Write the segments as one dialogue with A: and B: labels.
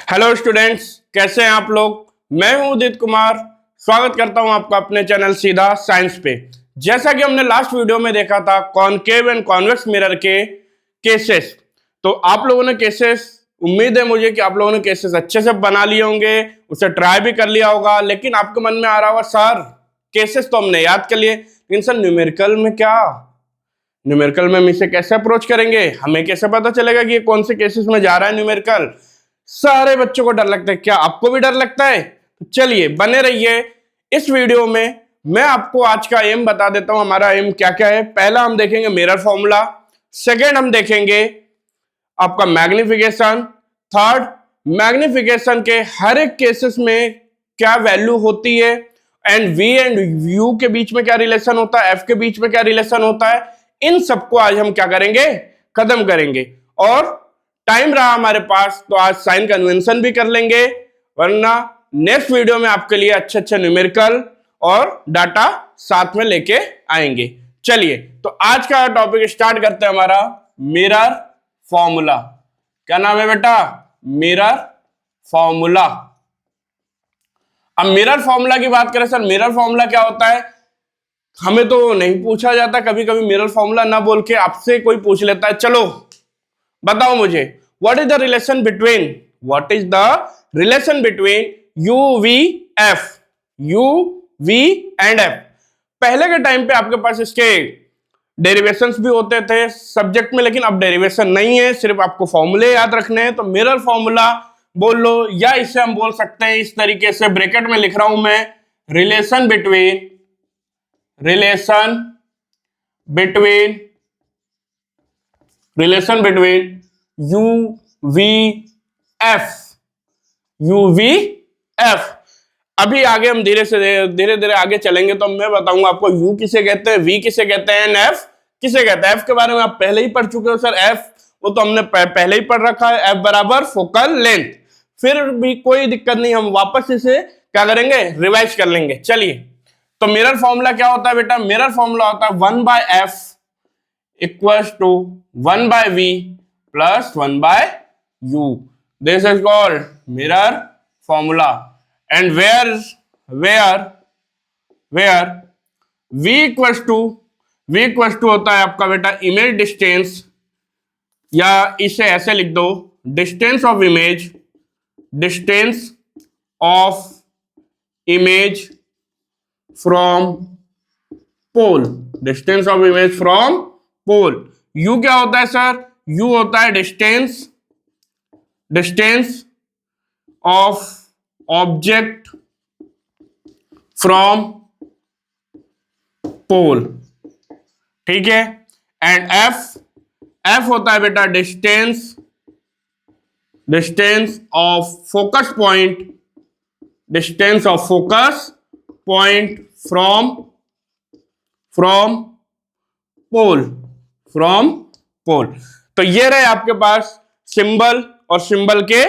A: Hello students, कैसे हैं आप लोग। मैं हूं उदित कुमार। स्वागत करता हूं आपका अपने चैनल सीधा साइंस पे। जैसा कि हमने लास्ट वीडियो में देखा था कॉनकेव एंड कॉन्वेक्स मिरर के केसेस, तो आप लोगों ने केसेस, उम्मीद है मुझे कि आप लोगों ने केसेस अच्छे से बना लिए होंगे, उसे ट्राई भी कर लिया होगा। लेकिन आपके मन में आ रहा होगा सर केसेस तो हमने याद कर लिए, लेकिन सर न्यूमेरिकल में क्या, न्यूमेरिकल में हम इसे कैसे अप्रोच करेंगे, हमें कैसे पता चलेगा कि ये कौन से केसेस में जा रहा है न्यूमेरिकल। सारे बच्चों को डर लगता है, क्या आपको भी डर लगता है? तो चलिए बने रहिए इस वीडियो में। मैं आपको आज का एम बता देता हूं, हमारा एम क्या क्या है। पहला हम देखेंगे मिरर फॉर्मूला, सेकेंड हम देखेंगे आपका मैग्निफिकेशन, थर्ड मैग्निफिकेशन के हर एक केसेस में क्या वैल्यू होती है, एंड वी एंड यू के बीच में क्या रिलेशन होता है, एफ के बीच में क्या रिलेशन होता है, इन सबको आज हम क्या करेंगे, खत्म करेंगे। और टाइम रहा हमारे पास तो आज साइन कन्वेंशन भी कर लेंगे, वरना नेक्स्ट वीडियो में आपके लिए अच्छे अच्छे न्यूमेरिकल और डाटा साथ में लेके आएंगे। चलिए तो आज का टॉपिक स्टार्ट करते हैं, हमारा मिरर फॉर्मूला। क्या नाम है बेटा? Mirror formula. अब मिरर फॉर्मूला की बात करें, सर मिरर फॉर्मूला क्या होता है? हमें तो नहीं पूछा जाता, कभी कभी मिरर फॉर्मूला ना बोल के आपसे कोई पूछ लेता है, चलो बताओ मुझे what is the relation between U V F, U V and F. पहले के टाइम पे आपके पास इसके डेरिवेशंस भी होते थे सब्जेक्ट में, लेकिन अब डेरिवेशन नहीं है, सिर्फ आपको फॉर्मूले याद रखने हैं। तो मिरर फॉर्मूला बोल लो, या इसे हम बोल सकते हैं इस तरीके से, ब्रैकेट में लिख रहा हूं मैं, relation between U V F. अभी आगे हम धीरे धीरे आगे चलेंगे तो मैं बताऊंगा आपको यू किसे कहते हैं, वी किसे कहते हैं, एफ किसे कहते हैं। एफ के बारे में आप पहले ही पढ़ चुके हो सर, एफ वो तो हमने पहले ही पढ़ रखा है, एफ बराबर फोकल लेंथ। फिर भी कोई दिक्कत नहीं, हम वापस इसे क्या करेंगे, रिवाइज कर लेंगे। चलिए तो मिरर फॉर्मूला क्या होता है बेटा? मिरर फॉर्मूला होता है 1/f equals to 1/v plus 1/u। This is called mirror formula. And where v equals to होता है आपका बेटा इमेज डिस्टेंस, या इसे ऐसे लिख दो, distance of image from pole. Distance of image from pole. u क्या होता है सर? u होता है distance of object from pole, ठीक है। एंड f होता है बेटा distance of focus point from pole. तो ये रहे आपके पास सिंबल और सिंबल के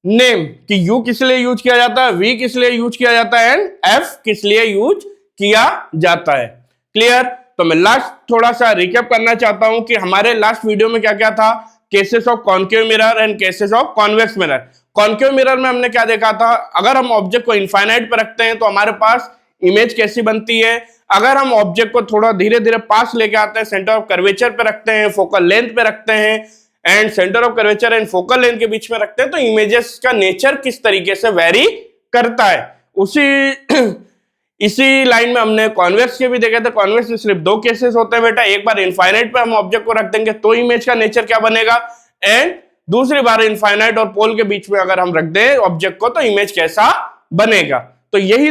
A: नेम कि u किस लिए यूज किया जाता है, v किस लिए यूज किया जाता है, एंड f किस लिए यूज किया जाता है। क्लियर? तो मैं लास्ट थोड़ा सा रिकैप करना चाहता हूं कि हमारे लास्ट वीडियो में क्या क्या था। Cases of concave mirror and cases of convex mirror. Concave mirror में हमने क्या देखा था, अगर हम ऑब्जेक्ट को इनफाइनाइट पे रखते हैं तो हमारे पास इमेज कैसी बनती है। अगर हम ऑब्जेक्ट को थोड़ा धीरे धीरे पास लेके आते हैं, सेंटर ऑफ कर्वेचर पे रखते हैं, फोकल लेंथ पे रखते हैं, and centre of curvature and focal length के बीच में रखते हैं, तो इमेजेस का नेचर किस तरीके से वेरी करता है। इसी लाइन में हमने कॉन्वेक्स के भी देखे थे। कॉन्वेक्स में सिर्फ दो केसेस होते हैं बेटा, एक बार इनफाइनाइट पे हम ऑब्जेक्ट को रख देंगे तो इमेज का नेचर क्या बनेगा, एंड दूसरी बार इनफाइनाइट और पोल के बीच में अगर हम रख दें ऑब्जेक्ट को तो इमेज कैसा बनेगा। तो यही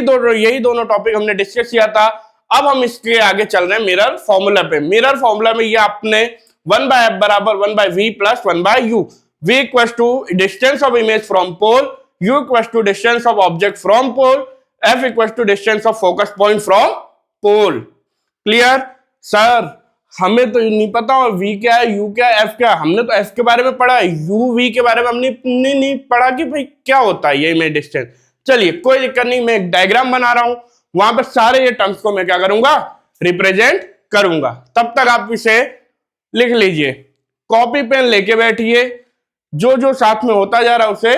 A: दोनों टॉपिक हमने डिस्कस किया था। अब हम इसके आगे चल रहे हैं मिरर फॉर्मूला पे। मिरर फॉर्मूला में ये आपने 1/f बराबर 1/v plus 1/u। v equals to distance of image from pole, u equals to distance of object from pole, f equals to distance of focus point from pole. Clear? Sir हमें तो नहीं पता और v क्या है, u क्या है, f क्या है। हमने तो f के बारे में पढ़ा है, u v के बारे में हमने नहीं पढ़ा कि भाई क्या होता है ये इमेज डिस्टेंस। चलिए कोई दिक्कत नहीं, मैं एक डायग्राम बना रहा हूं, वहां पर सारे ये टर्म्स को मैं क्या करूंगा, रिप्रेजेंट करूंगा। तब तक आप इसे लिख लीजिए, कॉपी पेन लेके बैठिए, जो जो साथ में होता जा रहा है उसे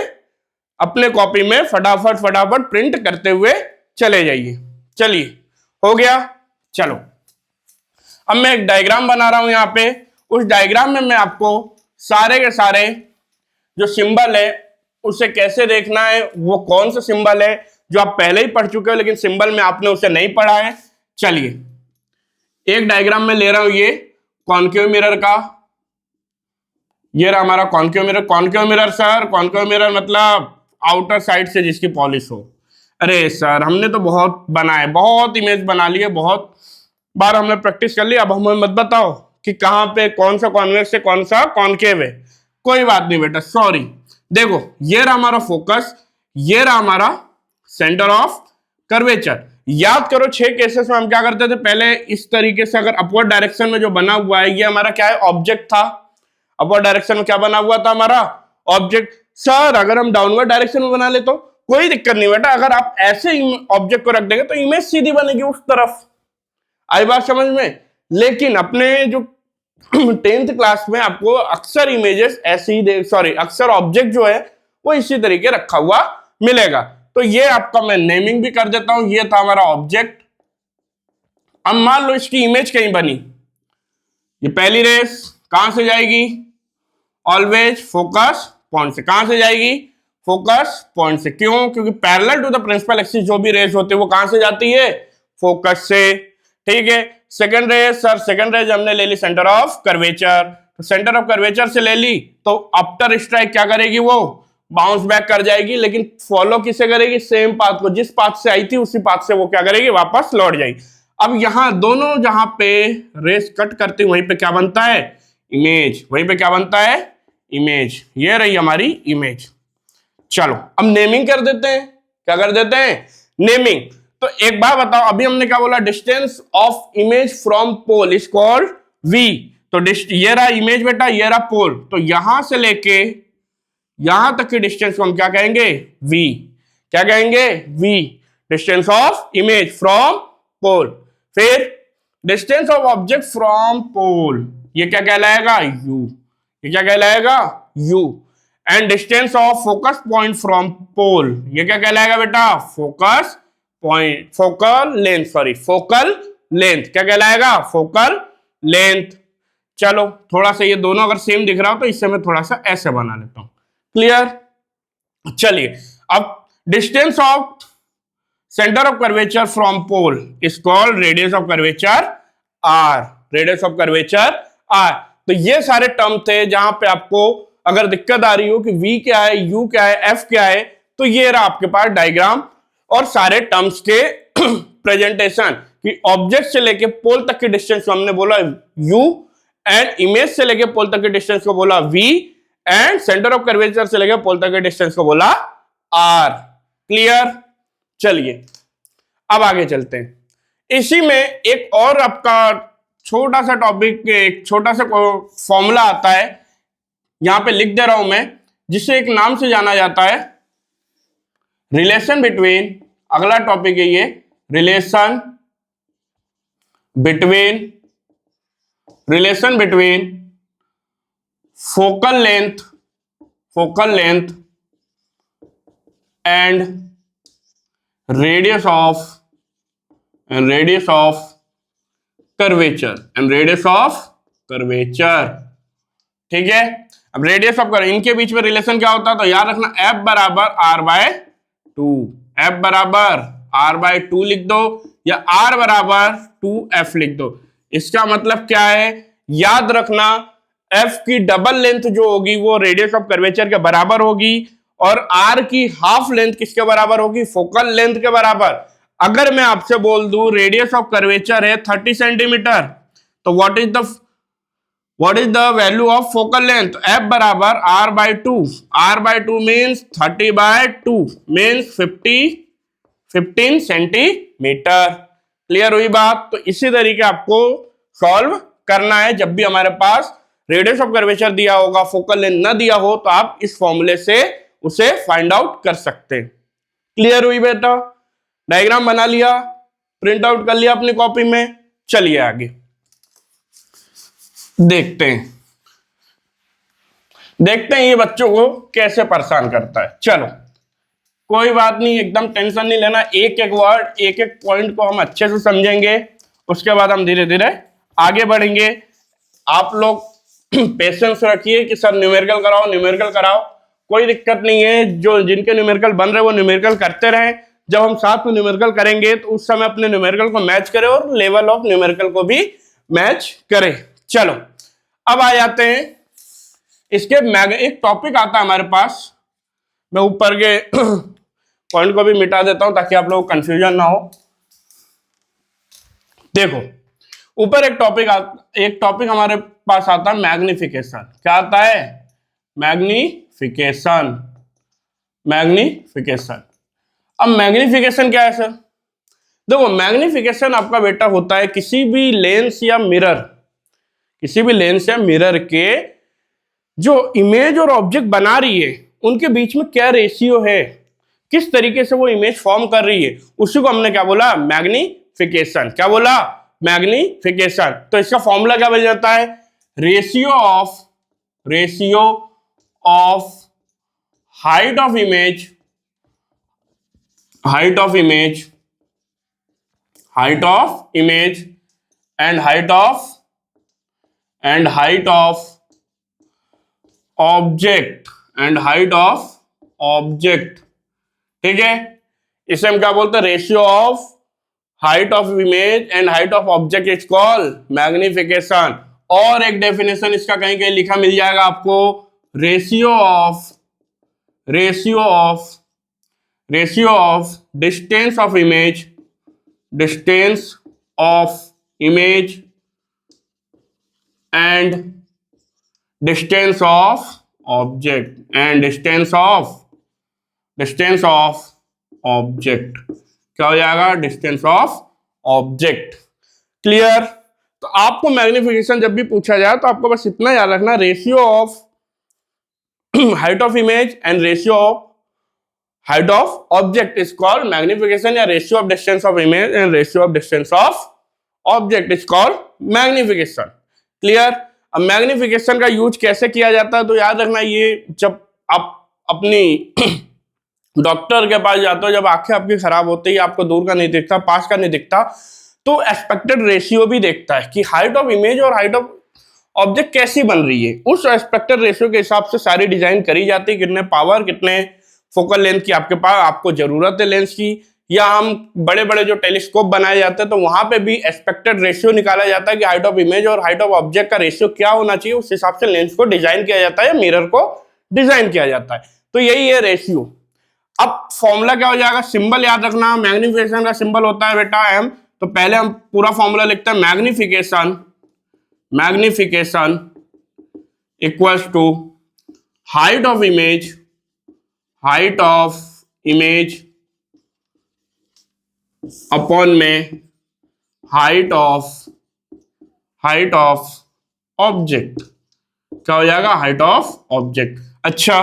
A: अपने कॉपी में फटाफट फटाफट प्रिंट करते हुए चले जाइए। चलिए, हो गया। चलो, अब मैं एक डायग्राम बना रहा हूं यहां पे। उस डायग्राम में मैं आपको सारे के सारे जो सिंबल है उसे कैसे देखना है, वो कौन सा सिंबल है जो आप पहले ही पढ़ चुके हो लेकिन सिंबल में आपने उसे नहीं पढ़ा है। चलिए, एक डायग्राम में ले रहा हूं ये कॉनकेव मिरर का। ये रहा हमारा concave mirror. Concave mirror sir, concave mirror मतलब आउटर साइड से जिसकी पॉलिश हो। अरे सर, हमने तो बहुत बनाए, बहुत इमेज बना लिए, बहुत बार हमने प्रैक्टिस कर ली। अब हमें मत बताओ कि कहां पे कौन सा कॉन्वेक्स है कौन सा कॉनकेव है। कोई बात नहीं बेटा, सॉरी। देखो, ये रहा हमारा फोकस, ये रहा हमारा सेंटर ऑफ कर्वेचर। याद करो 6 केसेस में हम क्या करते थे पहले, इस तरीके से। अगर अपवर्ड डायरेक्शन में जो बना हुआ है ये हमारा क्या है, ऑब्जेक्ट था। अपवर्ड डायरेक्शन में क्या बना हुआ था हमारा, ऑब्जेक्ट। सर, अगर हम डाउनवर्ड डायरेक्शन में बना ले तो कोई दिक्कत नहीं बेटा, अगर आप ऐसे ऑब्जेक्ट को रख देंगे तो इमेज सीधी बनेगी उस तरफ। आई बात समझ में। लेकिन अपने जो 10th क्लास में आपको अक्सर इमेजेस ऐसे ही अक्सर ऑब्जेक्ट जो है वो इसी तरीके रखा हुआ मिलेगा। तो ये आपका मैं नेमिंग भी कर देता हूं। ये था हमारा ऑब्जेक्ट। अब मान लो इसकी इमेज कहीं बनी, ये पहली रेस कहां से जाएगी, ऑलवेज फोकस पॉइंट से। कहां से जाएगी, फोकस पॉइंट से। क्यों, क्योंकि parallel to the principal axis जो भी रेस होती है वो कहां से जाती है, फोकस से। ठीक है। Second rays sir, second rays हमने ले ली सेंटर ऑफ कर्वेचर। तो सेंटर ऑफ कर्वेचर से ले ली तो आफ्टर स्ट्राइक क्या करेगी, वो बाउंस बैक कर जाएगी, लेकिन फॉलो किसे करेगी, सेम पाथ को। जिस पाथ से आई थी उसी पाथ से वो क्या करेगी, वापस लौट जाएगी। अब यहां दोनों जहां पे रेस कट करती वहीं पे क्या बनता है, इमेज। वहीं पे क्या बनता है, इमेज। ये रही हमारी इमेज। चलो, अब नेमिंग कर देते हैं। क्या कर देते हैं, नेमिंग। तो एक बार बताओ, अभी हमने क्या बोला, distance of image from pole is called V. तो ये रहा इमेज बेटा, ये रहा पोल। तो यहां से लेके यहां तक की डिस्टेंस को हम क्या कहेंगे, वी। क्या कहेंगे, V. Distance of image from pole. फिर distance of object from pole, ये क्या कहलाएगा, यू। ये क्या कहलाएगा, U. And distance of focus point from pole, ये क्या कहलाएगा बेटा, focus point, focal length, focal length. क्या कहलाएगा, फोकल लेंथ। चलो, थोड़ा सा ये दोनों अगर सेम दिख रहा हो तो इससे मैं थोड़ा सा ऐसे बना लेता हूं। क्लियर। चलिए, अब distance of centre of curvature from pole is called radius of curvature R. Radius of curvature R. तो ये सारे टर्म थे जहां पे आपको अगर दिक्कत आ रही हो कि v क्या है, u क्या है, f क्या है, तो ये रहा आपके पास डायग्राम और सारे टर्म्स के प्रेजेंटेशन कि ऑब्जेक्ट से लेके पोल तक की डिस्टेंस को हमने बोला u, एंड इमेज से लेके पोल तक की डिस्टेंस को बोला v, and centre of curvature से लेके पोल तक की डिस्टेंस को बोला r। क्लियर। चलिए, अब आगे चलते हैं। इसी में एक और आपका छोटा सा टॉपिक, एक छोटा सा फॉर्मूला आता है, यहां पे लिख दे रहा हूं मैं, जिसे एक नाम से जाना जाता है रिलेशन बिटवीन। अगला टॉपिक है ये, relation between focal length and radius of curvature. ठीक है। अब रेडियस ऑफ कर्वेचर, इनके बीच में रिलेशन क्या होता है, तो याद रखना F बराबर R/2। F बराबर R/2 लिख दो, या R बराबर 2F लिख दो। इसका मतलब क्या है, याद रखना F की डबल लेंथ जो होगी वो रेडियस ऑफ कर्वेचर के बराबर होगी, और R की हाफ लेंथ किसके बराबर होगी, फोकल लेंथ के बराबर। अगर मैं आपसे बोल दूं रेडियस ऑफ कर्वेचर है 30 सेंटीमीटर, तो what is the value of focal length, F बराबर R/2। R/2 means 30/2 means 15 centimetre. Clear हुई बात। तो इसी तरीके आपको सॉल्व करना है। जब भी हमारे पास रेडियस ऑफ कर्वेचर दिया होगा, फोकल लेंथ ना दिया हो, तो आप इस फॉर्मूले से उसे फाइंड आउट कर सकते हैं। क्लियर हुई बेटा। डायग्राम बना लिया, प्रिंट आउट कर लिया अपनी कॉपी में। चलिए आगे देखते हैं। देखते हैं ये बच्चों को कैसे परेशान करता है। चलो कोई बात नहीं, एकदम टेंशन नहीं लेना, एक एक वर्ड एक एक पॉइंट को हम अच्छे से समझेंगे, उसके बाद हम धीरे धीरे आगे बढ़ेंगे। आप लोग पेशेंस रखिए कि सर न्यूमेरिकल कराओ न्यूमेरिकल कराओ, कोई दिक्कत नहीं है, जो जिनके न्यूमेरिकल बन रहे वो न्यूमेरिकल करते रहें। जब हम साथ में न्यूमेरिकल करेंगे तो उस समय अपने न्यूमेरिकल को मैच करें और लेवल ऑफ न्यूमेरिकल को भी मैच करें। चलो अब आ जाते हैं इसके एक टॉपिक आता है हमारे पास, मैं ऊपर के पॉइंट को भी मिटा देता हूं ताकि आप लोगों को कंफ्यूजन ना हो। देखो ऊपर एक टॉपिक हमारे पास आता है मैग्निफिकेशन। क्या आता है? मैग्निफिकेशन। मैग्निफिकेशन। अब मैग्निफिकेशन क्या है सर? देखो मैग्निफिकेशन आपका बेटा होता है किसी भी लेंस या मिरर के जो इमेज और ऑब्जेक्ट बना रही है उनके बीच में क्या रेशियो है, किस तरीके से वो इमेज फॉर्म कर रही है, उसी को हमने क्या बोला? मैग्निफिकेशन। क्या बोला? मैग्निफिकेशन। तो इसका फॉर्मूला क्या बन जाता है? Ratio of height of image and height of object ठीक है, इसे हम क्या बोलते हैं? Ratio of height of image and height of object is called magnification. और एक डेफिनेशन इसका कहीं कहीं लिखा मिल जाएगा आपको, ratio of distance of image and distance of object. क्या हो जाएगा? Distance of object. क्लियर? तो आपको मैग्निफिकेशन जब भी पूछा जाए तो आपको बस इतना याद रखना, ratio of height of image and ratio of height of object is called magnification, या ratio of distance of image and ratio of distance of object is called magnification. Clear? अब मैग्निफिकेशन का यूज कैसे किया जाता है तो याद रखना, ये जब आप अपनी डॉक्टर के पास जाते हो, जब आंखें आपकी खराब होती है, आपको दूर का नहीं दिखता पास का नहीं दिखता, तो एक्सपेक्टेड रेशियो भी देखता है कि हाइट ऑफ इमेज और हाइट ऑफ ऑब्जेक्ट कैसी बन रही है। उस एक्सपेक्टेड रेशियो के हिसाब से सारी डिजाइन करी जाती है, कितने पावर कितने फोकल लेंथ की आपके पास आपको जरूरत है लेंस की, या हम बड़े बड़े जो टेलीस्कोप बनाए जाते हैं तो वहां पे भी एक्सपेक्टेड रेशियो निकाला जाता है कि हाइट ऑफ इमेज और हाइट ऑफ ऑब्जेक्ट का रेशियो क्या होना चाहिए, उस हिसाब से लेंस को डिजाइन किया जाता है या मिरर को डिजाइन किया जाता है। तो यही है रेशियो। अब फॉर्मूला क्या हो जाएगा? सिंबल याद रखना, मैग्निफिकेशन का सिंबल होता है बेटा एम। तो पहले हम पूरा फॉर्मूला लिखते हैं, magnification equals to height of image upon में हाइट ऑफ ऑब्जेक्ट। क्या हो जाएगा? Height of object. अच्छा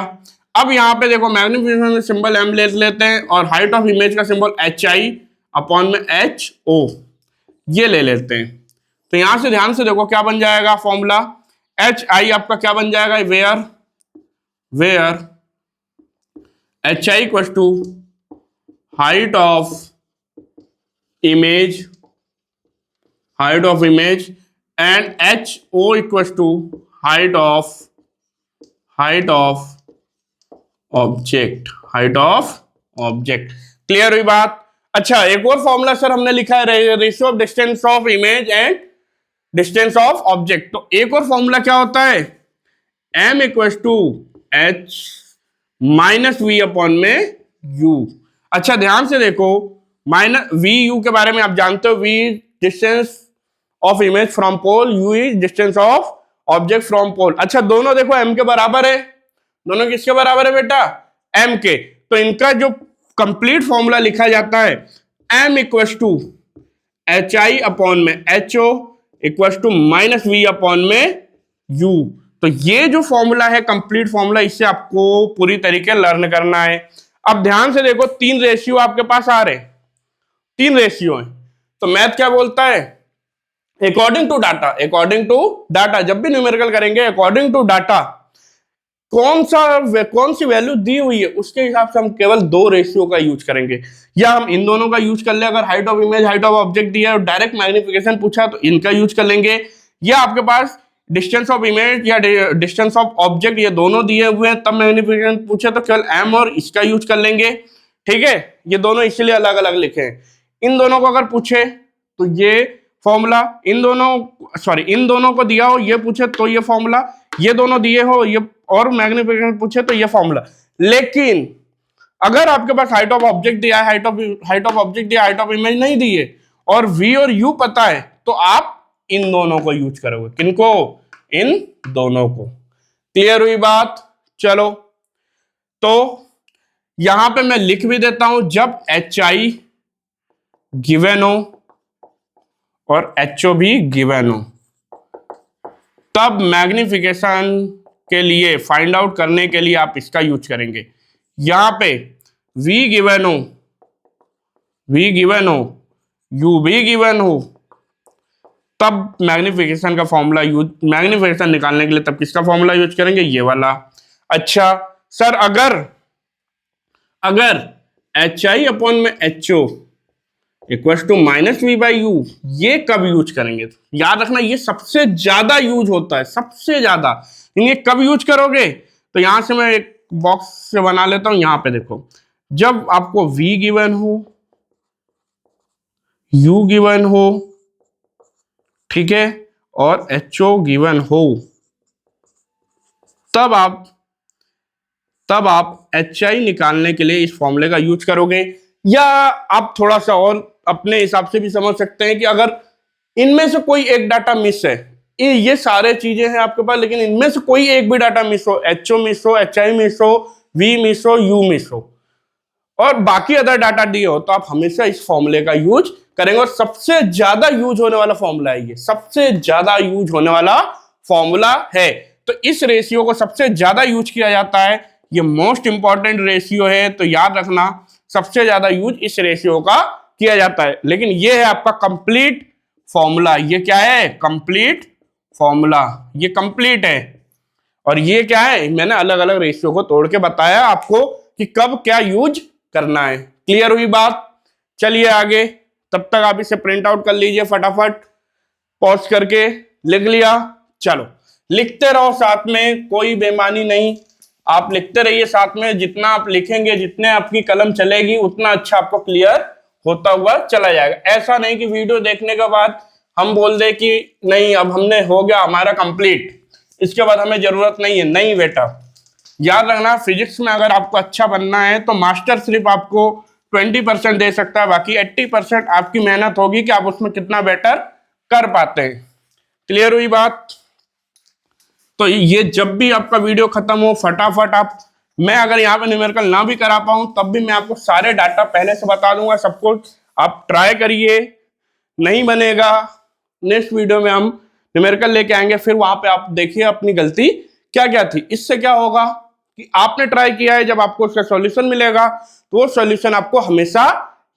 A: अब यहां पे देखो मैग्निफिकेशन में सिंबल एम ले लेते हैं और हाइट ऑफ इमेज का सिंबल एच आई अपॉन में एच ओ ये ले लेते हैं। तो यहां से ध्यान से देखो क्या बन जाएगा फॉर्मूला, एच आई आपका क्या बन जाएगा? Where H I equal to height of image and H O equal to height of object. Clear हुई बात? अच्छा एक और फॉर्मूला सर हमने लिखा है, ratio of distance of image and distance of object. तो एक और फॉर्मूला क्या होता है? m equal to H minus V upon में u। अच्छा ध्यान से देखो, माइनस वी यू के बारे में आप जानते हो, v distance of image from pole, u is distance of object from pole. अच्छा दोनों देखो m के बराबर है, दोनों किसके बराबर है बेटा? m के। तो इनका जो कंप्लीट फॉर्मूला लिखा जाता है m equal to H I upon में H O equal to minus V upon में u। तो ये जो फॉर्मूला है कंप्लीट फॉर्मूला, इससे आपको पूरी तरीके लर्न करना है। अब ध्यान से देखो, तीन रेशियो आपके पास आ रहे, तीन रेशियो है। तो मैथ क्या बोलता है? According to data. जब भी न्यूमेरिकल करेंगे अकॉर्डिंग टू डाटा कौन सी वैल्यू दी हुई है उसके हिसाब से हम केवल दो रेशियो का यूज करेंगे, या हम इन दोनों का यूज कर ले। अगर height of image, height of object दिया है और डायरेक्ट मैग्निफिकेशन पूछा तो इनका यूज कर लेंगे, या आपके पास डिस्टेंस ऑफ इमेज या डिस्टेंस ऑफ ऑब्जेक्ट ये दोनों दिए हुए हैं तब मैग्निफिकेशन पूछे तो केवल एम और इसका यूज कर लेंगे। ठीक है, ये दोनों इसलिए अलग अलग लिखे हैं। इन दोनों को अगर पूछे तो ये फॉर्मूला, इन दोनों को दिया हो ये पूछे तो ये फॉर्मूला, ये दोनों दिए हो ये और मैग्निफिकेशन पूछे तो ये फॉर्मूला। लेकिन अगर आपके पास हाइट ऑफ ऑब्जेक्ट दिया है, हाइट ऑफ ऑब्जेक्ट दिया, हाइट ऑफ इमेज नहीं दी है और v और u पता है तो आप इन दोनों को यूज करोगे। किनको? इन दोनों को। क्लियर हुई बात? चलो, तो यहां पे मैं लिख भी देता हूं, जब HI गिवन हो और HO भी गिवन हो तब मैग्निफिकेशन के लिए, फाइंड आउट करने के लिए आप इसका यूज करेंगे। यहां पे v गिवन हो, u भी गिवन हो तब मैग्निफिकेशन का फॉर्मूला यूज, मैग्निफिकेशन निकालने के लिए तब किसका फॉर्मूला यूज करेंगे? ये वाला। अच्छा सर, अगर HI अपॉन में HO इक्वल टू -v/u, ये कब यूज करेंगे? याद रखना ये सबसे ज्यादा यूज होता है, सबसे ज्यादा। ये कब यूज करोगे? तो यहां से मैं एक बॉक्स से बना लेता हूं, यहां पे देखो, जब आपको v गिवन हो, u गिवन हो, ठीक है, और HO गिवन हो, तब आप HI निकालने के लिए इस फॉर्मूले का यूज करोगे। या आप थोड़ा सा और अपने हिसाब से भी समझ सकते हैं कि अगर इनमें से कोई एक डाटा मिस है, ये सारे चीजें हैं आपके पास, लेकिन इनमें से कोई एक भी डाटा मिस हो, HO मिस हो, HI मिस हो, V मिस हो, U मिस हो और बाकी अदर डाटा दिए हो, तो आप हमेशा इस फॉर्मूले का यूज करेंगे। और सबसे ज्यादा यूज होने वाला फॉर्मूला है ये, सबसे ज्यादा यूज होने वाला फॉर्मूला है। तो इस रेशियो को सबसे ज्यादा यूज किया जाता है, ये मोस्ट इंपॉर्टेंट रेशियो है, तो याद रखना सबसे ज्यादा यूज इस रेशियो का किया जाता है। लेकिन ये है आपका कंप्लीट फॉर्मूला। ये क्या है? Complete formula. ये कंप्लीट है। और ये क्या है? मैंने अलग अलग रेशियो को तोड़ के बताया आपको कि कब क्या यूज करना है। क्लियर हुई बात? चलिए आगे। तब तक आप इसे प्रिंट आउट कर लीजिए फटाफट, पॉज करके लिख लिया। चलो लिखते रहो साथ में, कोई बेईमानी नहीं, आप लिखते रहिए साथ में। जितना आप लिखेंगे, जितने आपकी कलम चलेगी, उतना अच्छा आपको क्लियर होता हुआ चला जाएगा। ऐसा नहीं कि वीडियो देखने के बाद हम बोल दे कि नहीं अब हमने हो गया हमारा कंप्लीट, इसके बाद हमें जरूरत नहीं है। नहीं बेटा, याद रखना फिजिक्स में अगर आपको अच्छा बनना है तो मास्टर सिर्फ आपको 20% दे सकता है, बाकी 80% आपकी मेहनत होगी कि आप उसमें कितना बेटर कर पाते हैं। क्लियर हुई बात? तो ये जब भी आपका वीडियो खत्म हो फटाफट आप, मैं अगर यहाँ पे न्यूमेरिकल ना भी करा पाऊं तब भी मैं आपको सारे डाटा पहले से बता दूंगा, सब कुछ आप ट्राई करिए। नहीं बनेगा, नेक्स्ट वीडियो में हम न्यूमेरिकल लेके आएंगे, फिर वहां पे आप देखिए अपनी गलती क्या क्या थी। इससे क्या होगा कि आपने ट्राई किया है, जब आपको उसका सॉल्यूशन मिलेगा तो वो सॉल्यूशन आपको हमेशा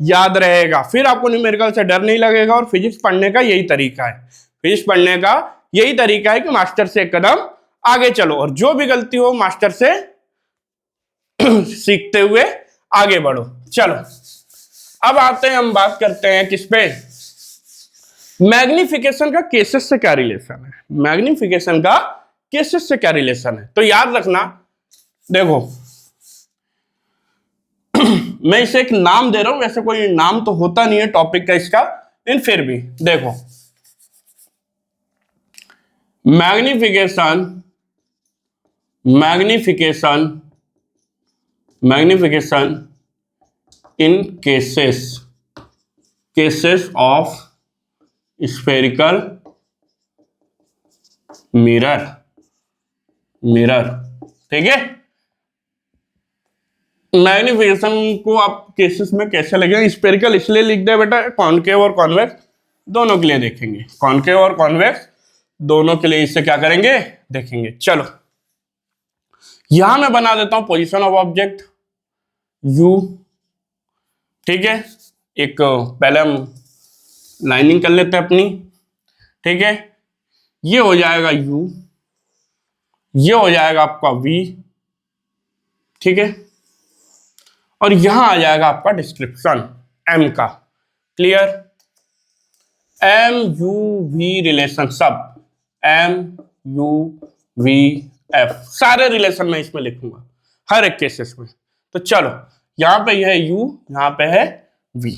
A: याद रहेगा, फिर आपको न्यूमेरिकल से डर नहीं लगेगा। और फिजिक्स पढ़ने का यही तरीका है, फिजिक्स पढ़ने का यही तरीका है कि मास्टर से एक कदम आगे चलो और जो भी गलती हो मास्टर से सीखते हुए आगे बढ़ो। चलो अब आते हैं, हम बात करते हैं किस पे? मैग्निफिकेशन का केसेस से क्या रिलेशन है। मैग्निफिकेशन का केसेस से क्या रिलेशन है? तो याद रखना, देखो मैं इसे एक नाम दे रहा हूं, वैसे कोई नाम तो होता नहीं है टॉपिक का इसका, लेकिन फिर भी देखो, magnification in cases of spherical mirror, ठीक है। मैग्निफिकेशन को आप केसेस में कैसे लगेगा? स्फेरिकल इसलिए लिख दे बेटा, कॉनकेव और कॉन्वेक्स दोनों के लिए देखेंगे, कॉनकेव और कॉन्वेक्स दोनों के लिए इससे क्या करेंगे देखेंगे। चलो यहां मैं बना देता हूं पोजीशन ऑफ ऑब्जेक्ट u, ठीक है। एक पहले हम लाइनिंग कर लेते हैं अपनी, ठीक है। ये हो जाएगा u, ये हो जाएगा आपका v ठीक है, और यहां आ जाएगा आपका डिस्क्रिप्शन एम का। Clear? M U V relation सब, एम यू वी एफ सारे रिलेशन में इसमें लिखूंगा हर एक केसेस में। तो चलो यहां पे यह है यू, यहां पे है वी।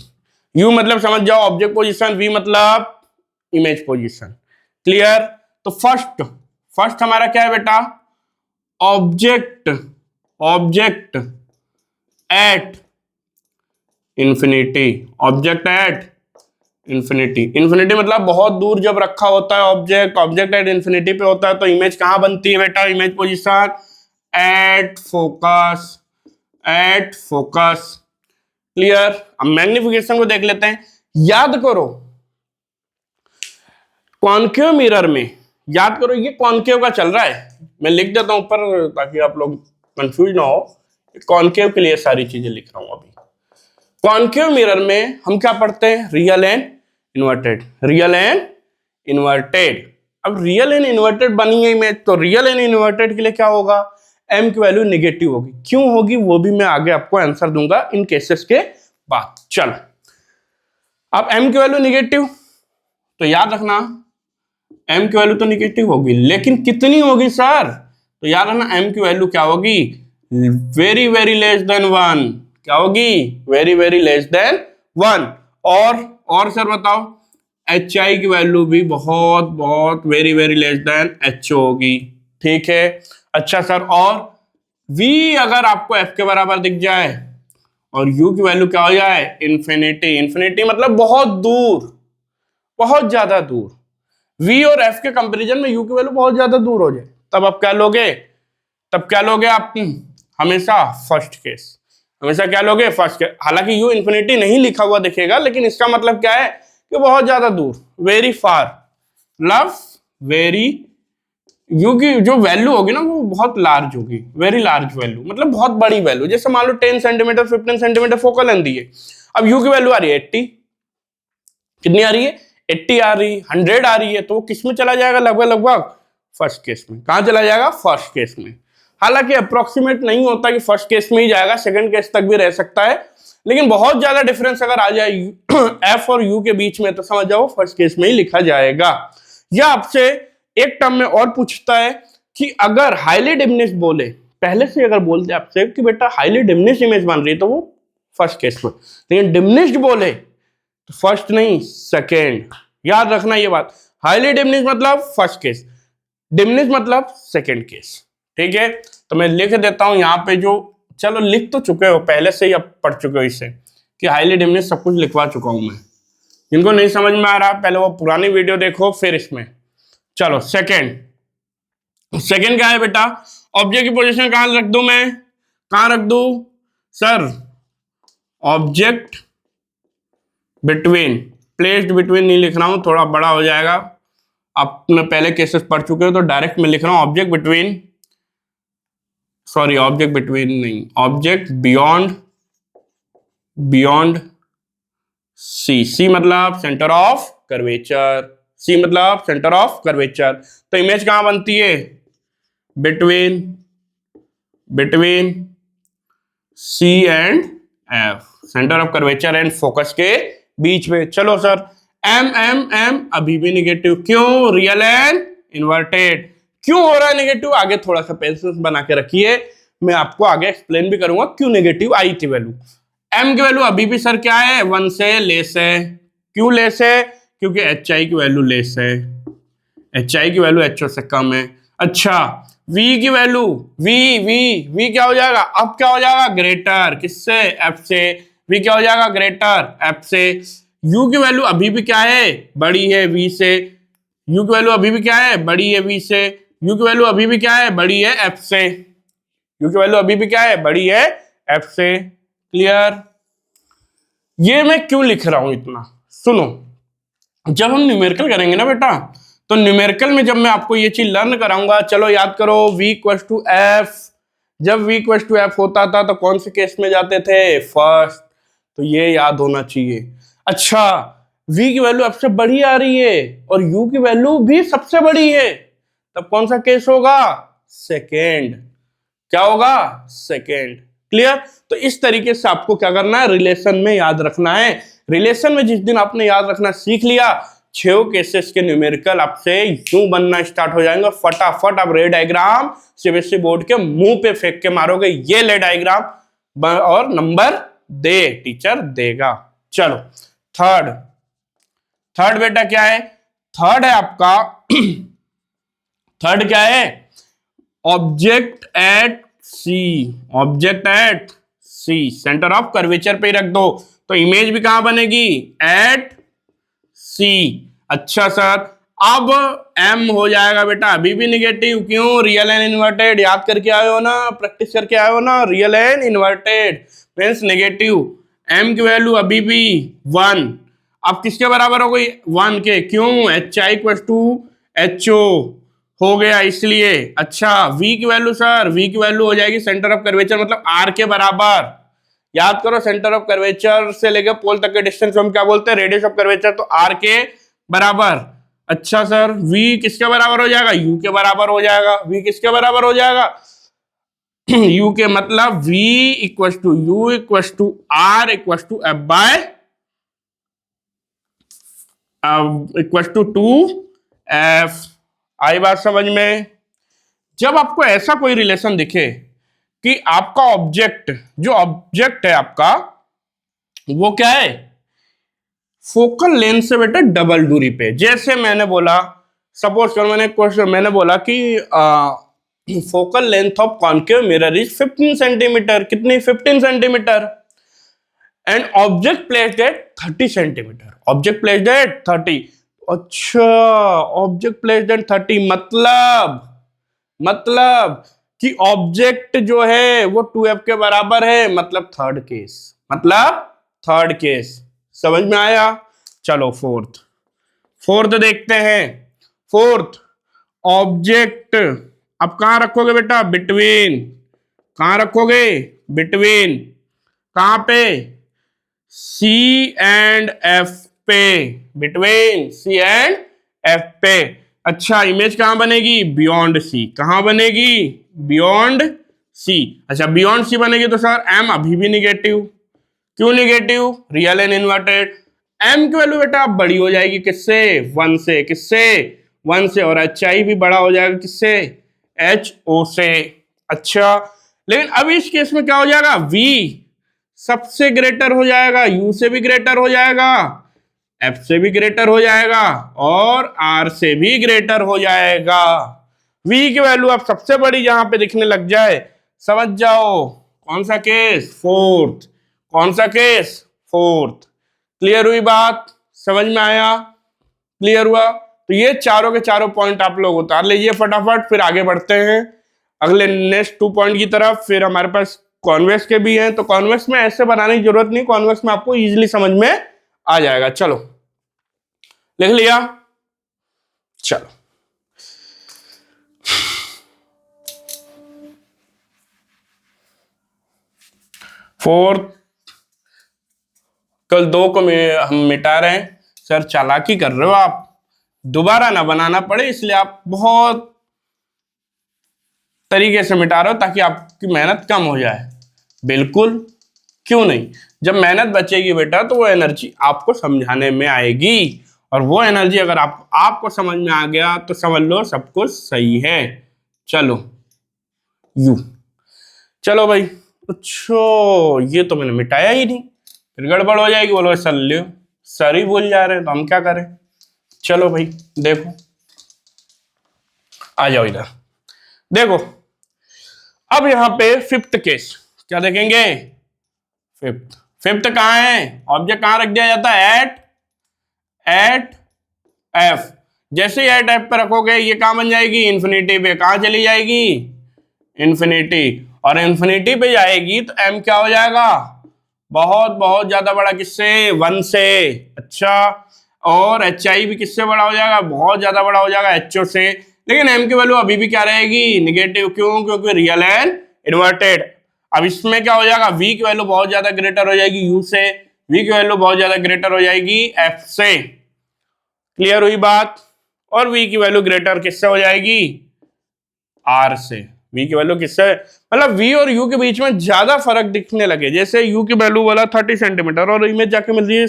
A: यू मतलब समझ जाओ ऑब्जेक्ट पोजीशन, वी मतलब इमेज पोजीशन। क्लियर? तो फर्स्ट हमारा क्या है बेटा? Object at infinity, object at infinity. Infinity मतलब बहुत दूर जब रखा होता है ऑब्जेक्ट एट इंफिनिटी पे होता है, तो इमेज कहां बनती है बेटा? Image position at focus. Clear? अब मैग्निफिकेशन को देख लेते हैं। याद करो कॉन्केव मिरर में, याद करो ये कॉन्केव का चल रहा है, मैं लिख देता हूं ऊपर ताकि आप लोग कंफ्यूज ना हो। कॉन्केव के लिए सारी चीजें लिख रहा हूं अभी। कॉन्केव मिरर में हम क्या पढ़ते हैं? Real and inverted, real and inverted. अब रियल एंड इन्वर्टेड बनी है इमेज, तो रियल एंड इन्वर्टेड के लिए क्या होगा? एम की वैल्यू निगेटिव होगी। क्यों होगी वो भी मैं आगे आपको आंसर दूंगा इन केसेस के बाद। चलो अब एम की वैल्यू निगेटिव, तो याद रखना एम की वैल्यू तो निगेटिव होगी, लेकिन कितनी होगी सर? तो याद रखना एम की वैल्यू क्या होगी? Very very less than 1। क्या होगी? Very very less than 1। और सर बताओ, एच आई की वैल्यू भी बहुत very very less than H होगी। ठीक है, अच्छा सर, और v अगर आपको f के बराबर दिख जाए और u की वैल्यू क्या हो जाए? इंफिनिटी। इंफिनिटी मतलब बहुत दूर, बहुत ज्यादा दूर। v और f के कंपैरिजन में u की वैल्यू बहुत ज्यादा दूर हो जाए, तब आप क्या लोगे? आप हमेशा फर्स्ट केस, हमेशा क्या लोगे? First case. हालांकि u इंफिनिटी नहीं लिखा हुआ दिखेगा, लेकिन इसका मतलब क्या है कि बहुत ज्यादा दूर, very far, love very. You की जो वैल्यू होगी ना वो बहुत लार्ज होगी, वेरी लार्ज वैल्यू मतलब बहुत बड़ी वैल्यू। जैसे मान लो 10 सेंटीमीटर 15 सेंटीमीटर फोकल लेंथ दी है, अब यू की वैल्यू आ रही है 80, कितनी आ रही है? 80 आ रही, 100 आ रही है, तो वो किस में चला जाएगा? लगभग फर्स्ट केस में। कहां चला जाएगा? फर्स्ट केस में। हालांकि अप्रोक्सीमेट नहीं होता कि फर्स्ट केस में ही जाएगा, सेकंड केस तक भी रह सकता है, लेकिन बहुत ज्यादा डिफरेंस अगर आ जाए एफ और यू के बीच में तो समझ जाओ फर्स्ट केस में ही लिखा जाएगा। या आपसे एक टर्म में और पूछता है कि अगर हाईली डिमिनिश्ड बोले, पहले से अगर बोलते आपसे कि बेटा हाईली डिमिनिश्ड इमेज बन रही है, तो वो फर्स्ट केस में, लेकिन डिमिनिश्ड बोले तो फर्स्ट नहीं सेकेंड। याद रखना ये बात, हाईली डिमिनिश्ड मतलब फर्स्ट केस, डिमिनिश्ड मतलब सेकेंड केस। ठीक है, तो मैं लिख देता हूं यहां पे, जो चलो लिख तो चुके हो पहले से ही, अब पढ़ चुके हो इसे कि हाईली डिमिनिश्ड सब कुछ लिखवा चुका हूं मैं। जिनको नहीं समझ में आ रहा पहले वो पुरानी वीडियो देखो, फिर इसमें। चलो सेकंड क्या है बेटा? ऑब्जेक्ट की पोजीशन कहां रख दूं मैं? कहां रख दूं sir? Object between, placed between नहीं लिख रहा हूं, थोड़ा बड़ा हो जाएगा। आपने पहले केसेस पढ़ चुके हो तो डायरेक्ट में लिख रहा हूं object between, sorry object between नहीं, ऑब्जेक्ट बियॉन्ड सी मतलब सेंटर ऑफ कर्वेचर, सी मतलब सेंटर ऑफ कर्वेचर। तो इमेज कहां बनती है? Between C and F, centre of curvature and focus के बीच में। चलो सर, एम अभी भी निगेटिव, क्यों? Real and inverted. क्यों हो रहा है निगेटिव? आगे थोड़ा सा पेशेंस बना के रखिए, मैं आपको आगे एक्सप्लेन भी करूंगा क्यों निगेटिव आई थी वैल्यू। एम की वैल्यू अभी भी सर क्या है? 1 से लेस है। क्यों लेस है? क्योंकि एच आई की वैल्यू लेस है, एच आई की वैल्यू एच ओ से कम है। अच्छा, v की वैल्यू v क्या हो जाएगा? अब क्या हो जाएगा? ग्रेटर, किससे? f से। v क्या हो जाएगा? ग्रेटर f से। u की वैल्यू अभी भी क्या है? बड़ी है v से। u की वैल्यू अभी भी क्या है? बड़ी है v से। u की वैल्यू अभी भी क्या है? बड़ी है f से। u की वैल्यू अभी भी क्या है? बड़ी है f से। क्लियर? ये मैं क्यों लिख रहा हूं इतना? सुनो, जब हम न्यूमेरिकल करेंगे ना बेटा, तो न्यूमेरिकल में जब मैं आपको ये चीज लर्न कराऊंगा, चलो याद करो v इक्वल्स टू एफ, जब v इक्वल्स टू एफ होता था तो कौन से केस में जाते थे? फर्स्ट। तो ये याद होना चाहिए। अच्छा, v की वैल्यू सबसे बड़ी आ रही है और u की वैल्यू भी सबसे बड़ी है, तब कौन सा केस होगा? सेकेंड। क्या होगा, सेकेंड। क्लियर। तो इस तरीके से आपको क्या करना है, रिलेशन में याद रखना है। रिलेशन में जिस दिन आपने याद रखना सीख लिया, 6 केसेस के न्यूमेरिकल आपसे यूं बनना स्टार्ट हो जाएंगे। फटाफट आप रे डायग्राम सीबीएसई बोर्ड के मुंह पे फेंक के मारोगे, ये ले डायग्राम और नंबर दे, टीचर देगा। चलो थर्ड, थर्ड बेटा क्या है, थर्ड है आपका थर्ड क्या है, object at C, object at C, centre of curvature पे रख दो, तो इमेज भी कहां बनेगी, एट सी। अच्छा सर, अब एम हो जाएगा बेटा अभी भी निगेटिव, क्यों, रियल एंड इन्वर्टेड, याद करके आए हो ना, प्रैक्टिस करके आए हो ना, real and inverted means negative. M की वैल्यू अभी भी 1, अब किसके बराबर हो गई, 1 के, क्यों, H I equal to H O हो गया इसलिए। अच्छा v की वैल्यू सर, v की वैल्यू हो जाएगी सेंटर ऑफ कर्वेचर मतलब r के बराबर। याद करो सेंटर ऑफ कर्वेचर से लेकर पोल तक के डिस्टेंस को हम क्या बोलते हैं, रेडियस ऑफ कर्वेचर, तो r के बराबर। अच्छा सर v किसके बराबर हो जाएगा, u के बराबर हो जाएगा। v किसके बराबर हो जाएगा u के मतलब v equal to u equal to r equal to f by equal to 2f। आई बात समझ में। जब आपको ऐसा कोई रिलेशन दिखे कि आपका ऑब्जेक्ट, जो ऑब्जेक्ट है आपका वो क्या है, फोकल लेंथ से बेटा डबल दूरी पे, जैसे मैंने बोला, सपोज करो मैंने क्वेश्चन मैंने बोला कि focal length of concave mirror is 15 centimetre, कितनी, 15 centimetre, and object placed at 30 centimetre, object placed at 30। अच्छा ऑब्जेक्ट प्लेस्ड एट 30 मतलब कि ऑब्जेक्ट जो है वो 2f के बराबर है, मतलब थर्ड केस, मतलब थर्ड केस। समझ में आया। चलो फोर्थ, फोर्थ देखते हैं। फोर्थ ऑब्जेक्ट, अब कहां रखोगे बेटा, बिटवीन, कहां रखोगे, बिटवीन, कहां पे, C एंड F पे, बिटवीन C एंड F पे। अच्छा इमेज कहां बनेगी, बियॉन्ड C, कहां बनेगी, बियॉन्ड C। अच्छा बियॉन्ड C बनेगी तो सर M अभी भी निगेटिव, क्यों negative, real and inverted. M की वैल्यू बेटा बड़ी हो जाएगी किससे, 1 से, किससे, 1 से, और HI भी बड़ा हो जाएगा किससे, HO से। अच्छा लेकिन अब इस केस में क्या हो जाएगा, V सबसे ग्रेटर हो जाएगा, U से भी ग्रेटर हो जाएगा, F से भी ग्रेटर हो जाएगा, और R से भी ग्रेटर हो जाएगा। V की वैल्यू अब सबसे बड़ी जहां पे दिखने लग जाए, समझ जाओ कौन सा केस, फोर्थ, कौन सा केस, फोर्थ। क्लियर हुई बात, समझ में आया, क्लियर हुआ। तो ये चारों के चारों पॉइंट आप लोग उतार लीजिए फटाफट, फिर आगे बढ़ते हैं अगले नेक्स्ट 2 पॉइंट की तरफ। फिर हमारे पास कॉन्वेक्स के भी हैं, तो कॉन्वेक्स में ऐसे बनाने की जरूरत नहीं, कॉन्वेक्स में आपको इजीली समझ में आ जाएगा। चलो लिख लिया, चलो फोर्थ, कल 2 को हम मिटा रहे हैं। सर चालाकी कर रहे हो आप, दोबारा ना बनाना पड़े इसलिए आप बहुत तरीके से मिटा रहे हो ताकि आपकी मेहनत कम हो जाए। बिल्कुल, क्यों नहीं, जब मेहनत बचेगी बेटा तो वो एनर्जी आपको समझाने में आएगी, और वो एनर्जी अगर आपको समझ में आ गया तो समझ लो सब कुछ सही है। चलो यू, चलो भाई। अच्छा ये तो मैंने मिटाया ही नहीं, फिर गड़बड़ हो जाएगी, बोलो सर लियो, सर ही भूल जा रहे हैं तो हम क्या करें। चलो भाई देखो, आ जाओ इधर देखो, अब यहां पे फिफ्थ केस क्या देखेंगे, फिफ्थ, फिफ्थ कहां है, ऑब्जेक्ट कहां रख दिया जाता है, एट एफ। जैसे ही एट एफ पे रखोगे ये कहां बन जाएगी, इन्फिनिटी पे, कहां चली जाएगी, इन्फिनिटी, और इन्फिनिटी पे जाएगी तो एम क्या हो जाएगा, बहुत बहुत ज्यादा बड़ा, किससे, 1 से। अच्छा और एच आई भी किससे बड़ा हो जाएगा, बहुत ज्यादा बड़ा हो जाएगा, एच ओ से। लेकिन एम की वैल्यू अभी भी क्या रहेगी, निगेटिव, क्यों, क्योंकि रियल एंड इन्वर्टेड। अब इसमें क्या हो जाएगा, v की वैल्यू बहुत ज्यादा ग्रेटर हो जाएगी u से, v की वैल्यू बहुत ज्यादा ग्रेटर हो जाएगी f से। क्लियर हुई बात, और v की वैल्यू ग्रेटर किससे हो जाएगी, r से। v की वैल्यू किससे, मतलब v और u के बीच में ज्यादा फर्क दिखने लगे, जैसे u की वैल्यू वाला 30 सेंटीमीटर और इमेज जाके मिल रही है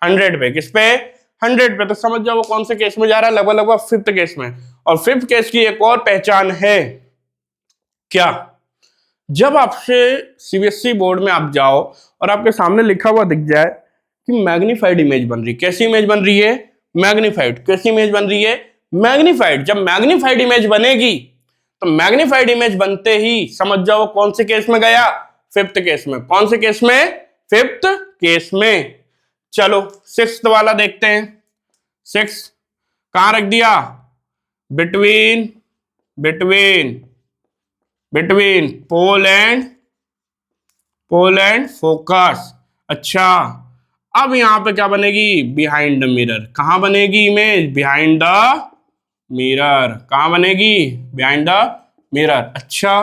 A: 100 पे, किस पे, 100 पे, तो समझ जाओ वो कौन से केस में जा रहा है, लगभग लगभग फिफ्थ केस में। और फिफ्थ केस की एक और पहचान है क्या, जब आपसे सीबीएसई बोर्ड में आप जाओ और आपके सामने लिखा हुआ दिख जाए कि मैग्नीफाइड इमेज बन रही, कैसी इमेज बन रही है, मैग्नीफाइड, कैसी इमेज बन रही है, मैग्नीफाइड, जब मैग्नीफाइड इमेज बनेगी तो मैग्नीफाइड इमेज बनते ही समझ जाओ कौन से केस में गया, फिफ्थ केस में। कौन से केस में, फिफ्थ केस में। चलो सिक्स्थ वाला देखते हैं। सिक्स कहां रख दिया, between, between, between pole and focus. अच्छा, अब यहां पे क्या बनेगी, बिहाइंड द मिरर। कहां बनेगी इमेज, बिहाइंड द मिरर। कहां बनेगी, बिहाइंड द मिरर। अच्छा,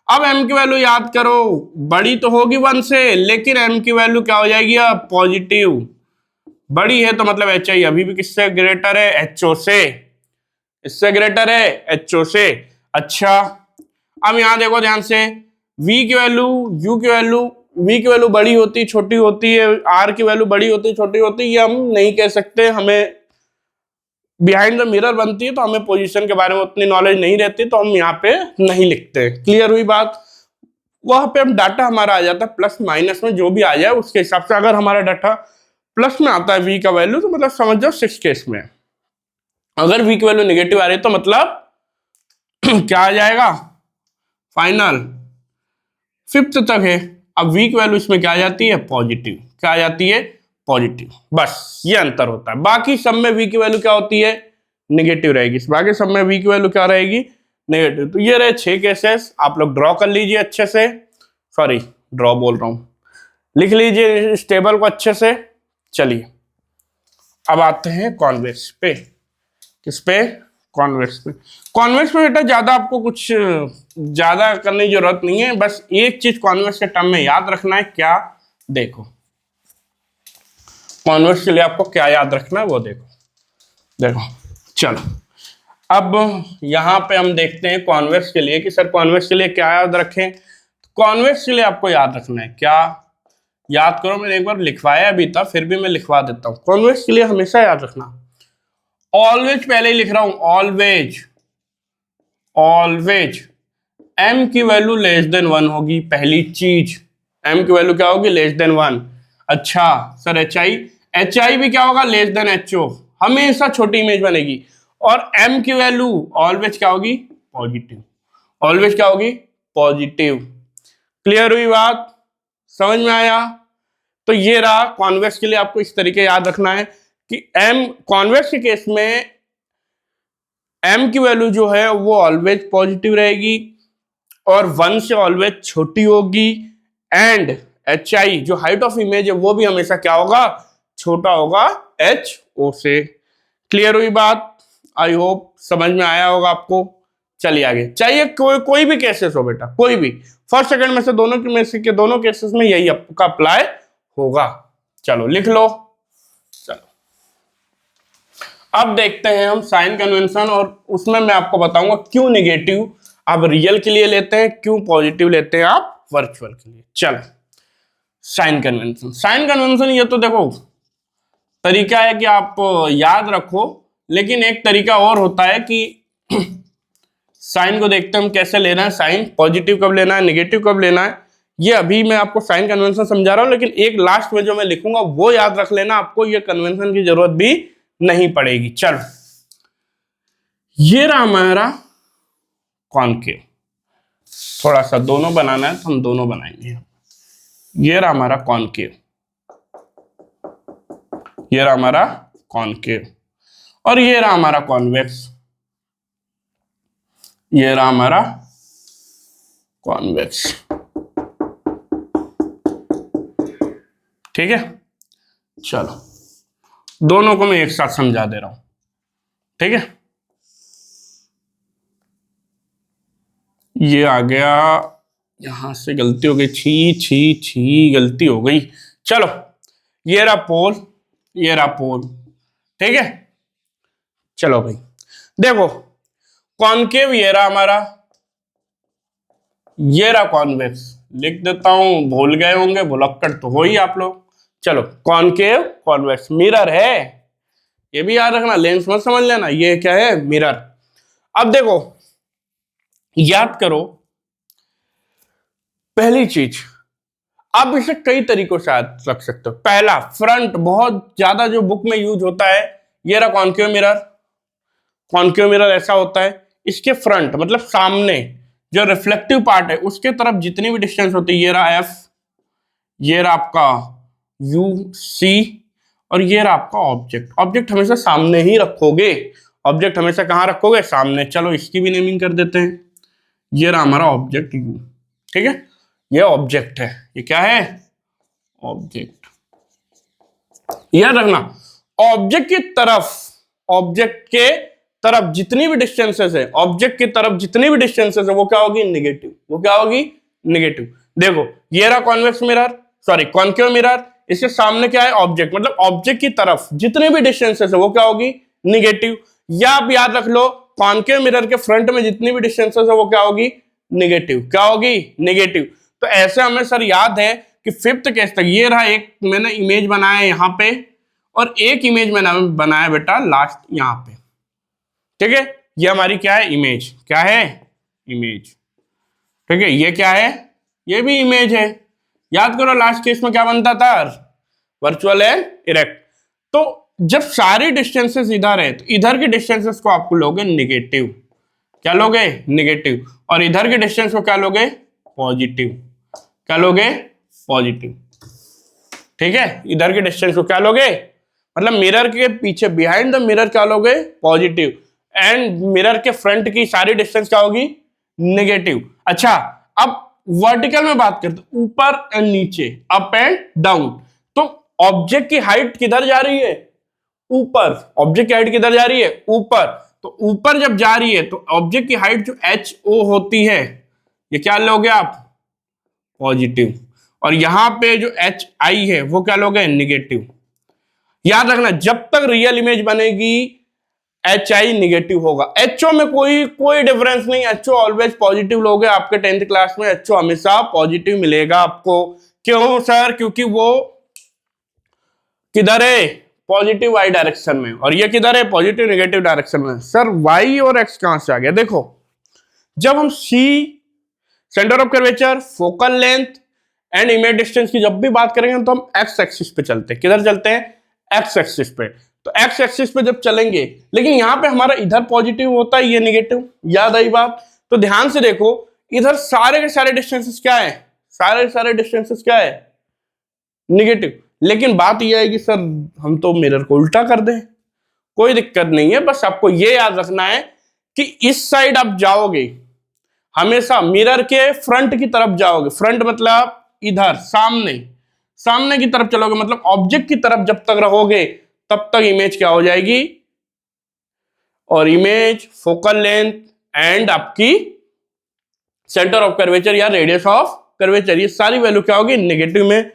A: अब m की वैल्यू याद करो, बड़ी तो होगी 1 से, लेकिन m की वैल्यू क्या हो जाएगी अब, पॉजिटिव। बड़ी है तो मतलब एच आई अभी भी किससे ग्रेटर है, एचओ से, इससे ग्रेटर है, एचओ से। अच्छा, अब यहां देखो ध्यान से, v की वैल्यू, u की वैल्यू, v की वैल्यू बड़ी होती छोटी होती है, r की वैल्यू बड़ी होती छोटी होती है, ये हम नहीं कह सकते, हमें बिहाइंड द मिरर बनती है तो हमें पोजीशन के बारे में उतनी नॉलेज नहीं रहती, तो हम यहाँ पे नहीं लिखते। क्लियर हुई बात, वहां पे हम डाटा हमारा आ जाता है प्लस माइनस में, जो भी आ जाए उसके हिसाब से। अगर हमारा डाटा प्लस में आता है v का वैल्यू तो मतलब समझ जाओ 6 केस में, अगर v की वैल्यू नेगेटिव आ रही है तो मतलब क्या आ जाएगा, फाइनल फिफ्थ तक है। अब v की वैल्यू इसमें क्या आ जाती है, पॉजिटिव। क्या आ जाती है, पॉजिटिव। बस ये अंतर होता है, बाकी सब में v की वैल्यू क्या होती है, नेगेटिव रहेगी। बाकी सब में v की वैल्यू क्या रहेगी, नेगेटिव। तो ये रहे 6 केसेस, आप लोग ड्रॉ कर लीजिए अच्छे से, सॉरी ड्रॉ बोल रहा हूं, लिख लीजिए इस टेबल को अच्छे से। चलिए अब आते हैं कॉन्वेक्स पे। किस पे, कॉन्वेक्स पे। कॉन्वेक्स में बेटा ज्यादा आपको कुछ ज्यादा करने की जरूरत नहीं है, बस एक चीज कॉन्वेक्स के टर्म में याद रखना है, क्या, देखो कॉन्वेक्स के लिए आपको क्या याद रखना है वो देखो। देखो चलो, अब यहां पे हम देखते हैं कॉन्वेक्स के लिए कि सर कॉन्वेक्स के लिए क्या याद रखें। कॉन्वेक्स के लिए आपको याद रखना है क्या, याद करो, मैंने एक बार लिखवाया भी था, फिर भी मैं लिखवा देता हूं। कॉन्वेक्स के लिए हमेशा याद रखना, ऑलवेज पहले ही लिख रहा हूं, ऑलवेज, ऑलवेज m की वैल्यू लेस देन 1 होगी, पहली चीज m की वैल्यू क्या होगी, लेस देन 1। अच्छा सर एच आई भी क्या होगा, लेस देन एच ओ, हमेशा छोटी इमेज बनेगी। और m की वैल्यू ऑलवेज क्या होगी, पॉजिटिव। ऑलवेज क्या होगी, पॉजिटिव। क्लियर हुई बात, समझ में आया। तो ये रहा कॉन्वेक्स के लिए, आपको इस तरीके याद रखना है कि m कॉन्वेक्स के केस में m की वैल्यू जो है वो ऑलवेज पॉजिटिव रहेगी और 1 से ऑलवेज छोटी होगी, एंड एच आई जो हाइट ऑफ इमेज है वो भी हमेशा क्या होगा, छोटा होगा एच ओ से। क्लियर हुई बात, आई होप समझ में आया होगा आपको। चलिए आगे, चाहिए कोई भी केसेस हो बेटा, कोई भी फर्स्ट सेकंड में से दोनों में से के दोनों केसेस में यही आपका अप्लाई होगा। चलो लिख लो। चलो अब देखते हैं हम साइन कन्वेंशन, और उसमें मैं आपको बताऊंगा क्यों नेगेटिव आप रियल के लिए लेते हैं, क्यों पॉजिटिव लेते हैं आप वर्चुअल के लिए। चलो साइन कन्वेंशन, साइन कन्वेंशन ये तो देखो तरीका है कि आप याद रखो, लेकिन एक तरीका और होता है कि साइन को देखते हैं हम कैसे लेना है, साइन पॉजिटिव कब लेना है, नेगेटिव कब लेना है। ये अभी मैं आपको साइन कन्वेंशन समझा रहा हूं, लेकिन एक लास्ट में जो मैं लिखूंगा वो याद रख लेना, आपको ये कन्वेंशन की जरूरत भी नहीं पड़ेगी। चलो ये रहा हमारा कॉनकेव, थोड़ा सा दोनों बनाना है तो हम दोनों बनाएंगे। ये रहा हमारा कॉनकेव, ये रहा हमारा कॉनकेव, और ये रहा हमारा कॉन्वेक्स, ये रहा हमारा कॉन्वेक्स। ठीक है, चलो दोनों को मैं एक साथ समझा दे रहा हूं, ठीक है। ये आ गया, यहां से गलती हो गई, छी छी छी गलती हो गई। चलो ये रहा पोल, ये रहा पोल, ठीक है। चलो भाई देखो कॉनकेव ये रहा हमारा, ये रहा कॉन्वेक्स, लिख देता हूं, भूल गए होंगे, भुलक्कड़ तो हो ही आप लोग। चलो कॉनकेव कॉन्वेक्स मिरर है, ये भी याद रखना, लेंस मत समझ लेना, ये क्या है, मिरर। अब देखो, याद करो पहली चीज, आप इसे कई तरीकों से याद रख सकते हो। पहला, फ्रंट, बहुत ज्यादा जो बुक में यूज होता है, ये रहा कॉनकेव मिरर। कॉनकेव मिरर ऐसा होता है, इसके फ्रंट मतलब सामने जो रिफ्लेक्टिव पार्ट है उसके तरफ जितनी भी डिस्टेंस होती है, ये रहा एफ, ये रहा आपका यू सी, और ये रहा आपका ऑब्जेक्ट। ऑब्जेक्ट हमेशा सामने ही रखोगे, ऑब्जेक्ट हमेशा कहां रखोगे, सामने। चलो इसकी भी नेमिंग कर देते हैं, ये रहा हमारा ऑब्जेक्ट यू, ठीक है, ये ऑब्जेक्ट है, ये क्या है, ऑब्जेक्ट। याद रखना, ऑब्जेक्ट की तरफ, ऑब्जेक्ट के तरफ जितनी भी डिस्टेंसेस है, ऑब्जेक्ट की तरफ जितनी भी डिस्टेंसेस है, वो क्या होगी, नेगेटिव, वो क्या होगी, नेगेटिव। देखो ये रहा convex mirror, sorry concave mirror, इसके सामने क्या है, ऑब्जेक्ट, मतलब ऑब्जेक्ट की तरफ जितनी भी डिस्टेंसेस है वो क्या होगी, नेगेटिव। या आप याद रख लो, कॉनकेव मिरर के फ्रंट में जितनी भी डिस्टेंसेस है वो क्या होगी, नेगेटिव, क्या होगी, नेगेटिव। तो ऐसे हमें सर याद है कि फिफ्थ केस तक, ये रहा एक मैंने इमेज बनाया यहां पे, और एक इमेज मैंने बनाया बेटा लास्ट यहां पे, ठीक है, ये हमारी क्या है, इमेज, क्या है, इमेज, ठीक है, ये क्या है, ये भी इमेज है। याद करो लास्ट केस में क्या बनता था, वर्चुअल एंड इरेक्ट। तो जब सारी डिस्टेंसेस इधर है तो इधर की डिस्टेंसेस को आपको लोगे नेगेटिव, क्या लोगे, नेगेटिव, और इधर के डिस्टेंस को क्या लोगे, पॉजिटिव, क्या लोगे, पॉजिटिव, ठीक है, इधर के डिस्टेंस को क्या लोगे, मतलब मिरर के पीछे, बिहाइंड द मिरर क्या लोगे, पॉजिटिव, एंड मिरर के फ्रंट की सारी डिस्टेंस क्या होगी, नेगेटिव। अच्छा, अब वर्टिकल में बात करते, ऊपर एंड नीचे, अप एंड डाउन। तो ऑब्जेक्ट की हाइट किधर जा रही है, ऊपर, ऑब्जेक्ट की हाइट किधर जा रही है, ऊपर। तो ऊपर जब जा रही है तो ऑब्जेक्ट की हाइट जो एच ओ होती है, ये क्या लोगे आप, पॉजिटिव, और यहां पे जो एच आई है वो क्या लोगे, नेगेटिव। याद रखना, जब तक रियल इमेज बनेगी एच आई निगेटिव होगा, एचओ में कोई डिफरेंस नहीं, एचओ ऑलवेज पॉजिटिव लोगे। आपके 10th क्लास में एचओ हमेशा पॉजिटिव मिलेगा आपको। क्यों सर, क्योंकि वो किधर है, पॉजिटिव वाई डायरेक्शन में, और ये किधर है, पॉजिटिव नेगेटिव डायरेक्शन में। सर वाई और एक्स कहां से आ गया, देखो जब हम C, centre of curvature, focal length and image distance की जब भी बात करेंगे तो हम एक्स एक्सिस पे चलते हैं। किधर चलते हैं, एक्स एक्सिस पे। तो एक्स एक्सिस पे जब चलेंगे, लेकिन यहां पे हमारा इधर पॉजिटिव होता है, ये नेगेटिव, याद आई बात। तो ध्यान से देखो, इधर सारे के सारे डिस्टेंसेस क्या है, सारे के सारे डिस्टेंसेस क्या है, नेगेटिव। लेकिन बात यह है कि सर हम तो मिरर को उल्टा कर दें, कोई दिक्कत नहीं है, बस आपको यह याद रखना है कि इस साइड आप जाओगे, हमेशा मिरर के फ्रंट की तरफ जाओगे। फ्रंट मतलब इधर सामने, सामने की तरफ चलोगे, मतलब ऑब्जेक्ट की तरफ जब तक रहोगे तब तक इमेज क्या हो जाएगी, और इमेज, फोकल लेंथ एंड आपकी सेंटर ऑफ कर्वेचर या रेडियस ऑफ कर्वेचर, ये सारी वैल्यू क्या होगी, नेगेटिव में।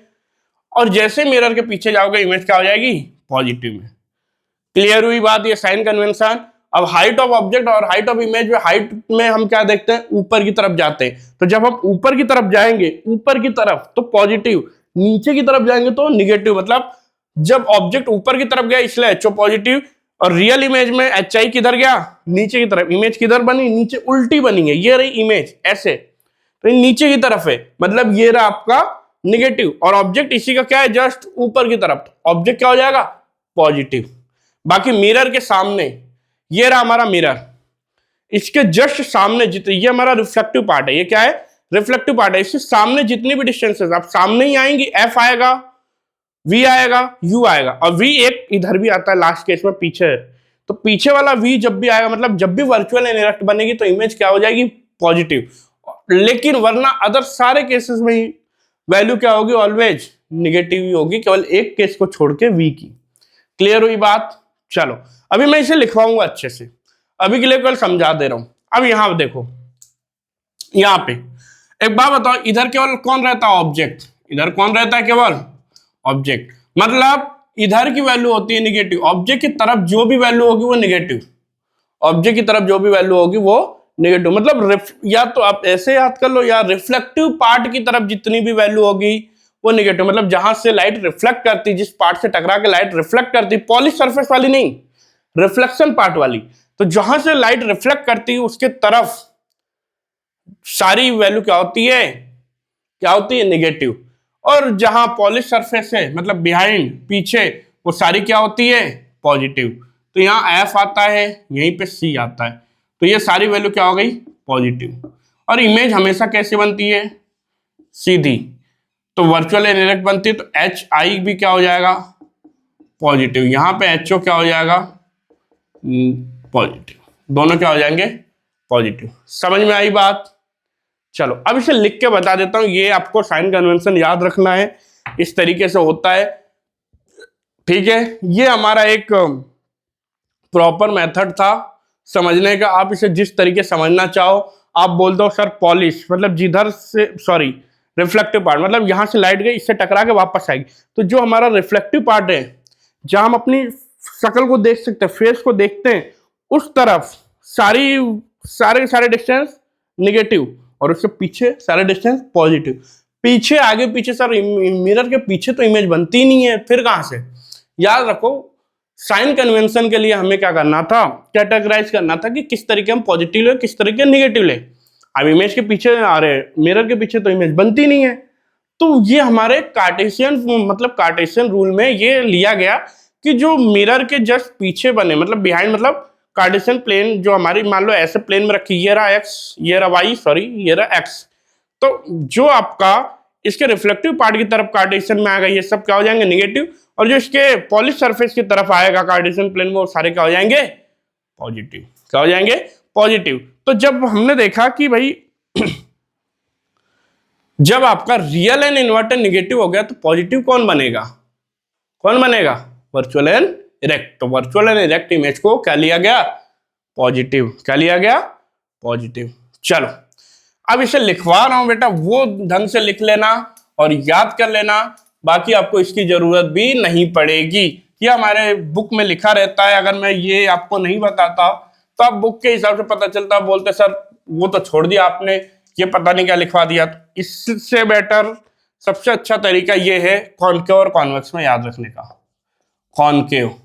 A: और जैसे मिरर के पीछे जाओगे इमेज क्या हो जाएगी, पॉजिटिव में। क्लियर हुई बात, ये साइन कन्वेंशन। अब हाइट ऑफ ऑब्जेक्ट और हाइट ऑफ इमेज में, हाइट में हम क्या देखते हैं, ऊपर की तरफ जाते हैं। तो जब हम ऊपर की तरफ जाएंगे, ऊपर की तरफ तो पॉजिटिव, नीचे की तरफ जाएंगे तो निगेटिव। मतलब जब ऑब्जेक्ट ऊपर की तरफ गया इसलिए एचओ पॉजिटिव, और रियल इमेज में एच आई किधर गया, नीचे की तरफ। इमेज किधर बनी, नीचे उल्टी बनी है, ये रही इमेज ऐसे, तो नीचे की तरफ है, मतलब ये रहा आपका निगेटिव, और ऑब्जेक्ट इसी का क्या है, जस्ट ऊपर की तरफ, ऑब्जेक्ट क्या हो जाएगा, पॉजिटिव। बाकी मिरर के सामने, ये रहा हमारा मिरर, इसके जस्ट सामने जितने, ये हमारा रिफ्लेक्टिव पार्ट है, ये क्या है, रिफ्लेक्टिव पार्ट है। इसके सामने जितनी भी डिस्टेंसेस आप सामने ही आएंगी, एफ आएगा, वी आएगा, यू आएगा, और वी एक इधर भी आता है लास्ट केस में पीछे है। तो पीछे वाला वी जब भी आएगा, मतलब जब भी वर्चुअल एंड इरेक्ट बनेगी तो इमेज क्या हो जाएगी, पॉजिटिव। लेकिन वरना अदर सारे केसेस में वैल्यू क्या होगी, ऑलवेज निगेटिव ही होगी, केवल एक केस को छोड़ के वी की। क्लियर हुई बात। चलो अभी मैं इसे लिखवाऊंगा अच्छे से, अभी के लिए केवल समझा दे रहा हूं। अब यहां देखो, यहां पे एक बात बताओ, इधर केवल कौन रहता है, ऑब्जेक्ट। इधर कौन रहता है, केवल ऑब्जेक्ट। मतलब इधर की वैल्यू होती है निगेटिव, ऑब्जेक्ट की तरफ जो भी वैल्यू होगी वो निगेटिव, ऑब्जेक्ट की तरफ जो भी वैल्यू होगी वो नेगेटिव मतलब या तो आप ऐसे याद कर लो, या रिफ्लेक्टिव पार्ट की तरफ जितनी भी वैल्यू होगी वो नेगेटिव, मतलब जहां से लाइट रिफ्लेक्ट करती, जिस पार्ट से टकरा के लाइट रिफ्लेक्ट करती, पॉलिश सरफेस वाली नहीं, रिफ्लेक्शन पार्ट वाली, तो जहां से लाइट रिफ्लेक्ट करती है उसके तरफ सारी वैल्यू क्या होती है, क्या होती है, नेगेटिव। और जहां पॉलिश सरफेस है मतलब बिहाइंड, पीछे, वो सारी क्या होती है, पॉजिटिव। तो यहाँ एफ आता है, यहीं पे सी आता है, तो ये सारी वैल्यू क्या हो गई, पॉजिटिव। और इमेज हमेशा कैसे बनती है, सीधी, तो वर्चुअल एंड इनडायरेक्ट बनती है, तो एच आई भी क्या हो जाएगा, पॉजिटिव। यहाँ पे एच ओ क्या हो जाएगा, पॉजिटिव, दोनों क्या हो जाएंगे, पॉजिटिव। समझ में आई बात। चलो अब इसे लिख के बता देता हूं, ये आपको साइन कन्वेंशन याद रखना है, इस तरीके से होता है, ठीक है। ये हमारा एक प्रॉपर मेथड था समझने का, आप इसे जिस तरीके समझना चाहो। आप बोल दो सर पॉलिश मतलब जिधर से, सॉरी रिफ्लेक्टिव पार्ट मतलब यहां से लाइट गई, इससे टकरा के वापस आएगी, तो जो हमारा रिफ्लेक्टिव पार्ट है, जहां हम अपनी शक्ल को देख सकते हैं, फेस को देखते हैं, उस तरफ सारे डिस्टेंस नेगेटिव, और उससे पीछे सारे डिस्टेंस पॉजिटिव। पीछे आगे पीछे सर मिरर के पीछे तो इमेज बनती नहीं है, फिर कहां से। याद रखो साइन कन्वेंशन के लिए हमें क्या करना था, कैटेगराइज करना था कि किस तरीके हम पॉजिटिव ले, किस तरीके निगेटिव ले। अब इमेज के पीछे आ रहे, मिरर के पीछे तो इमेज बनती नहीं है, तो ये हमारे कार्टेशियन रूल में ये लिया गया कि जो मिरर के जस्ट पीछे बने, मतलब बिहाइंड, मतलब कार्टेशियन प्लेन जो हमारी मान लो ऐसे प्लेन में रखी, ये रहा एक्स, ये रहा वाई, सॉरी ये रहा एक्स, तो जो आपका इसके रिफ्लेक्टिव पार्ट की तरफ कार्टेशियन में आएगा, ये सब क्या हो जाएंगे, निगेटिव। और जो इसके पॉलिश सरफेस की तरफ आएगा कार्टेशियन प्लेन में, वो सारे क्या हो जाएंगे, पॉजिटिव। क्या हो जाएंगे, पॉजिटिव। तो जब हमने देखा कि भाई जब आपका रियल एंड इन्वर्टेड निगेटिव हो गया, तो पॉजिटिव कौन बनेगा, कौन बनेगा, वर्चुअल एंड इरेक्ट। तो वर्चुअल एंड इरेक्ट इमेज को क्या लिया गया, पॉजिटिव। क्या लिया गया, पॉजिटिव। चलो अब इसे लिखवा रहा हूं बेटा, वो ढंग से लिख लेना और याद कर लेना, बाकी आपको इसकी जरूरत भी नहीं पड़ेगी। ये हमारे बुक में लिखा रहता है, अगर मैं ये आपको नहीं बताता तो आप बुक के हिसाब से पता चलता, बोलते सर वो तो छोड़ दिया आपने, ये पता नहीं क्या लिखवा दिया। तो इससे बेटर सबसे अच्छा तरीका ये है कॉनकेव और कॉन्वेक्स में याद रखने का, concave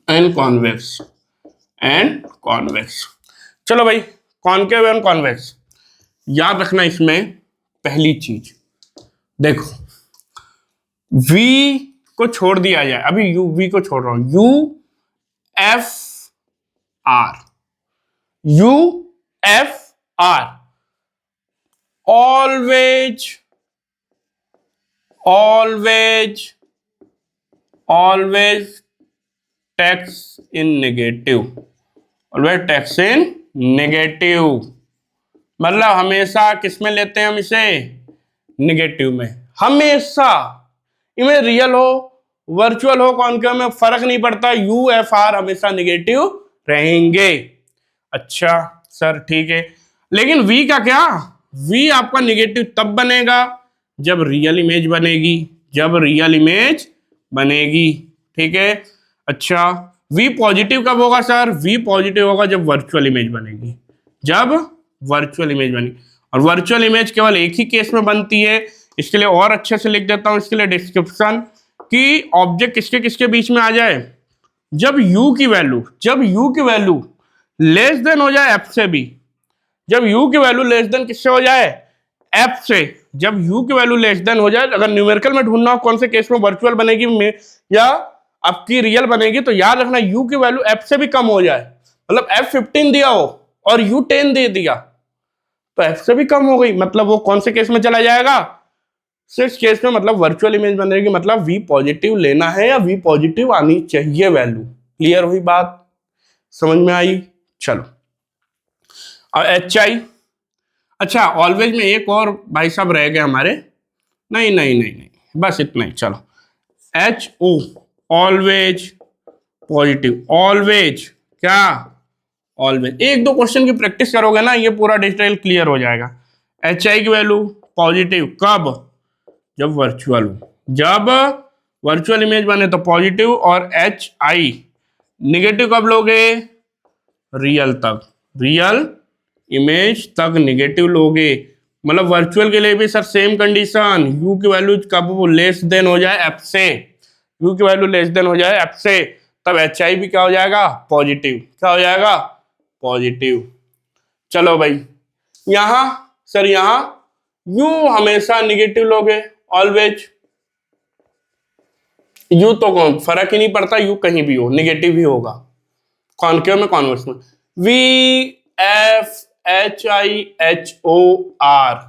A: and convex and convex. चलो भाई कॉनकेव एंड कॉन्वेक्स याद रखना। इसमें पहली चीज देखो, V को छोड़ दिया जाए, अभी V को छोड़ रहा हूं, UFR always text in negative, always text in negative, मतलब हमेशा किस में लेते हैं हम इसे, निगेटिव में। हमेशा इमेज रियल हो वर्चुअल हो कॉनकेव में फर्क नहीं पड़ता, UFR हमेशा निगेटिव रहेंगे। अच्छा सर ठीक है, लेकिन V का क्या, V आपका निगेटिव तब बनेगा जब रियल इमेज बनेगी, जब रियल इमेज बनेगी, ठीक है। अच्छा V पॉजिटिव कब होगा सर, V पॉजिटिव होगा जब वर्चुअल इमेज बनेगी, जब वर्चुअल इमेज बनेगी। और वर्चुअल इमेज केवल एक ही केस में बनती है, इसके लिए और अच्छे से लिख देता हूं इसके लिए डिस्क्रिप्शन, कि ऑब्जेक्ट किसके किसके बीच में आ जाए, जब U की वैल्यू लेस देन हो जाए F से भी, जब U की वैल्यू लेस देन किससे हो जाए, F से, जब U की वैल्यू लेस देन हो जाए। अगर न्यूमेरिकल में ढूंढना हो कौन से केस में वर्चुअल बनेगी या आपकी रियल बनेगी, तो याद रखना U की वैल्यू F से भी कम हो जाए, मतलब F15 दिया हो और U 10 दे दिया, तो F से भी कम हो गई, मतलब वो कौन से केस में चला जाएगा, 6 केस में, मतलब वर्चुअल इमेज बनेगी, मतलब V पॉजिटिव लेना है या V पॉजिटिव आनी चाहिए वैल्यू। क्लियर हुई बात, समझ में आई। चलो और HI, अच्छा ऑलवेज में एक और भाई साहब रह गए हमारे, नहीं बस इतना ही। चलो HO ऑलवेज पॉजिटिव, ऑलवेज क्या, ऑलवेज। एक दो क्वेश्चन की प्रैक्टिस करोगे ना, ये पूरा डिटेल क्लियर हो जाएगा। HI की वैल्यू पॉजिटिव कब, जब वर्चुअल हो, जब वर्चुअल इमेज बने तो पॉजिटिव, और HI निगेटिव कब लोगे, रियल तक, रियल इमेज तक निगेटिव लोगे। मतलब वर्चुअल के लिए भी सर सेम कंडीशन, यू की वैल्यू कब लेस देन हो जाए एफ से, यू की वैल्यू लेस देन हो जाए एफ से, तब एच आई भी क्या हो जाएगा, पॉजिटिव। क्या हो जाएगा, पॉजिटिव। चलो भाई यहां सर, यहां यू हमेशा निगेटिव लोगे, ऑलवेज। यू तो कौन फर्क ही नहीं पड़ता, यू कहीं भी हो निगेटिव ही होगा, कॉनकेव में कॉन्वेक्स में। V F H I H O R,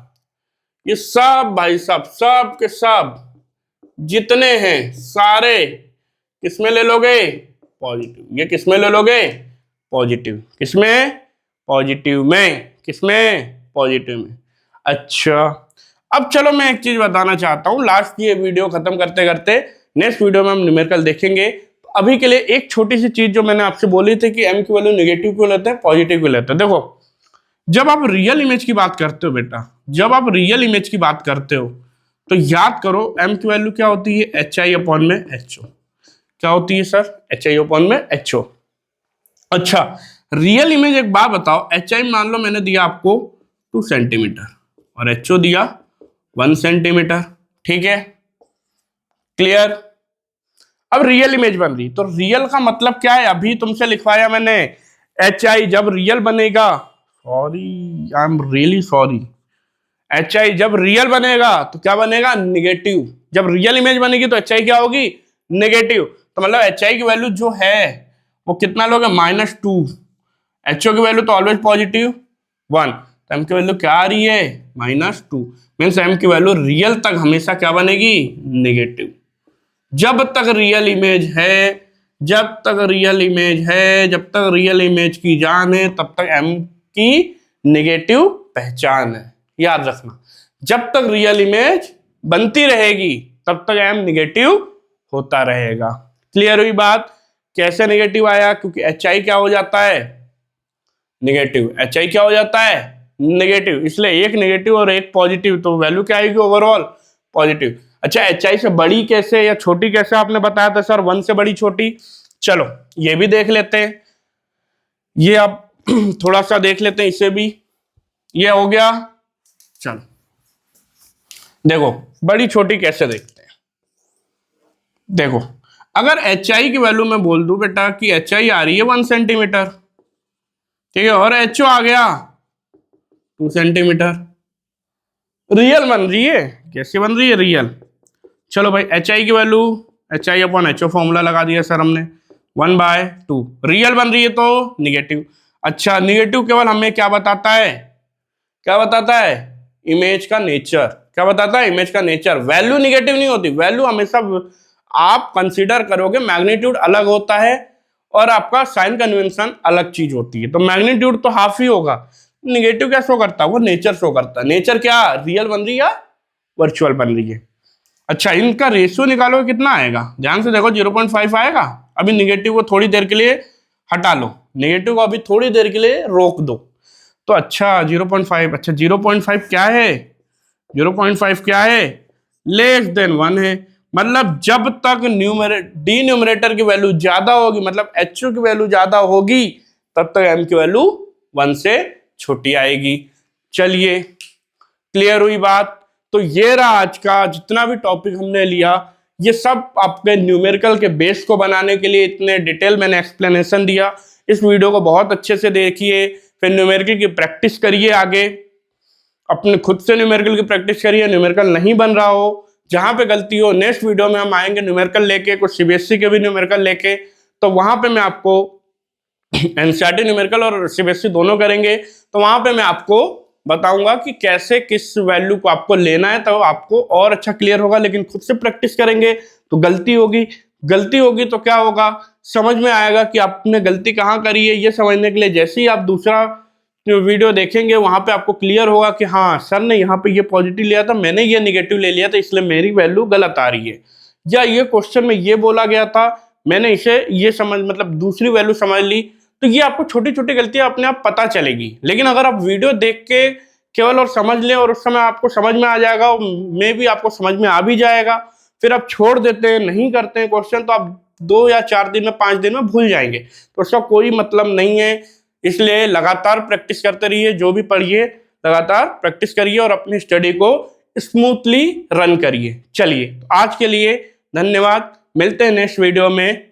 A: ये सब भाई सब के सब जितने हैं सारे किसमें ले लोगे, पॉजिटिव। ये किसमें ले लोगे, पॉजिटिव। किसमें, पॉजिटिव में। किसमें, पॉजिटिव में। अच्छा अब चलो मैं एक चीज बताना चाहता हूं, लास्ट ये वीडियो खत्म करते करते नेक्स्ट वीडियो में हम न्यूमेरिकल देखेंगे। तो अभी के लिए एक छोटी सी चीज जो मैंने आपसे बोली थी कि एम की वैल्यू नेगेटिव क्यों लेते हैं, पॉजिटिव क्यों लेते हैं। देखो जब आप रियल इमेज की बात करते हो बेटा, जब आप रियल इमेज की बात करते हो तो याद करो एम की वैल्यू क्या होती है, एच आई अपॉन में एच ओ। क्या होती है सर, एच आई अपॉन में एच ओ। अच्छा रियल इमेज एक बात बताओ, एच आई मान लो मैंने दिया आपको 2 सेंटीमीटर और एच ओ दिया 1 सेंटीमीटर, ठीक है, क्लियर। अब रियल इमेज बन रही, तो रियल का मतलब क्या है, अभी तुमसे लिखवाया मैंने, एच आई जब रियल बनेगा, sorry I am really sorry, H I जब रियल बनेगा तो क्या बनेगा, निगेटिव। जब रियल इमेज बनेगी तो एच आई क्या होगी, नेगेटिव। तो मतलब एच आई की वैल्यू जो है वो कितना लोगे, -2। एच ओ की वैल्यू तो ऑलवेज पॉजिटिव 1, तो एम की वैल्यू क्या आ रही है, -2। मीन्स एम की वैल्यू रियल तक हमेशा क्या बनेगी, नेगेटिव। जब तक रियल इमेज है, जब तक रियल इमेज है, जब तक रियल इमेज की जान है, तब तक एम की नेगेटिव पहचान है। याद रखना, जब तक रियल इमेज बनती रहेगी तब तक एम नेगेटिव होता रहेगा। क्लियर हुई बात। कैसे नेगेटिव आया, क्योंकि एच आई क्या हो जाता है, नेगेटिव। एच आई क्या हो जाता है, नेगेटिव, इसलिए एक नेगेटिव और एक पॉजिटिव, तो वैल्यू क्या आएगी, ओवरऑल पॉजिटिव। अच्छा एच आई से बड़ी कैसे या छोटी कैसे आपने बताया था सर, 1 से बड़ी छोटी। चलो ये भी देख लेते हैं, ये अब थोड़ा सा देख लेते हैं इसे भी। ये हो गया, चलो देखो बड़ी छोटी कैसे देखते हैं। देखो अगर एच आई की वैल्यू मैं बोल दूं बेटा कि एच आई आ रही है 1 सेंटीमीटर, ठीक है, और एच ओ आ गया 2 सेंटीमीटर, रियल बन रही है। कैसे बन रही है, रियल। चलो भाई एच आई की value, H I upon H O formula लगा दिया सर हमने, 1/2। रियल बन रही है तो निगेटिव। अच्छा निगेटिव केवल हमें क्या बताता है, क्या बताता है, इमेज का नेचर। क्या बताता है, इमेज का नेचर। वैल्यू निगेटिव नहीं होती, वैल्यू हमेशा आप कंसीडर करोगे मैग्नीट्यूड अलग होता है और आपका साइन कन्वेंशन अलग चीज होती है। तो मैग्नीट्यूड तो हाफ ही होगा, निगेटिव क्या शो करता है, वो नेचर शो करता है। नेचर क्या, रियल बन रही है या वर्चुअल बन रही है। अच्छा इनका रेशियो निकालो कितना आएगा, ध्यान से देखो 0.5 आएगा। अभी निगेटिव को थोड़ी देर के लिए हटा लो, नेगेटिव को अभी थोड़ी देर के लिए रोक दो। तो अच्छा 0.5, अच्छा 0.5 क्या है, 0.5 क्या है, लेस देन 1 है। मतलब जब तक डी न्यूमरेटर की वैल्यू ज्यादा होगी, मतलब एच की वैल्यू ज्यादा होगी, तब तक एम की वैल्यू 1 से छोटी आएगी। चलिए क्लियर हुई बात। तो ये रहा आज का जितना भी टॉपिक हमने लिया, ये सब आपके न्यूमेरिकल के बेस को बनाने के लिए इतने डिटेल मैंने एक्सप्लेनेशन दिया। इस वीडियो को बहुत अच्छे से देखिए, फिर न्यूमेरिकल की प्रैक्टिस करिए, आगे अपने खुद से न्यूमेरिकल की प्रैक्टिस करिए। न्यूमेरिकल नहीं बन रहा हो, जहां पे गलती हो, नेक्स्ट वीडियो में हम आएंगे न्यूमेरिकल लेके, कुछ सीबीएसई के भी न्यूमेरिकल लेके। तो वहां पे मैं आपको एनसीईआरटी न्यूमेरिकल और सीबीएसई दोनों करेंगे, तो वहां पे मैं आपको बताऊंगा कि कैसे किस वैल्यू को आपको लेना है, तो आपको और अच्छा क्लियर होगा। लेकिन खुद से प्रैक्टिस करेंगे तो गलती होगी, गलती होगी तो क्या होगा, समझ में आएगा कि आपने गलती कहाँ करी है। ये समझने के लिए जैसे ही आप दूसरा वीडियो देखेंगे वहां पे आपको क्लियर होगा कि हाँ सर ने यहाँ पे ये पॉजिटिव लिया था, मैंने ये निगेटिव ले लिया था, इसलिए मेरी वैल्यू गलत आ रही है। या ये क्वेश्चन में ये बोला गया था, मैंने इसे ये समझ मतलब दूसरी वैल्यू समझ ली। तो ये आपको छोटी छोटी गलतियां अपने आप पता चलेगी। लेकिन अगर आप वीडियो देख के केवल और समझ लें और उस समय आपको समझ में आ जाएगा, मे भी आपको समझ में आ भी जाएगा, फिर आप छोड़ देते हैं, नहीं करते हैं क्वेश्चन, तो आप 2 या 4 दिन में 5 दिन में भूल जाएंगे। तो उसका कोई मतलब नहीं है। इसलिए लगातार प्रैक्टिस करते रहिए, जो भी पढ़िए लगातार प्रैक्टिस करिए और अपनी स्टडी को स्मूथली रन करिए। चलिए आज के लिए धन्यवाद, मिलते हैं नेक्स्ट वीडियो में।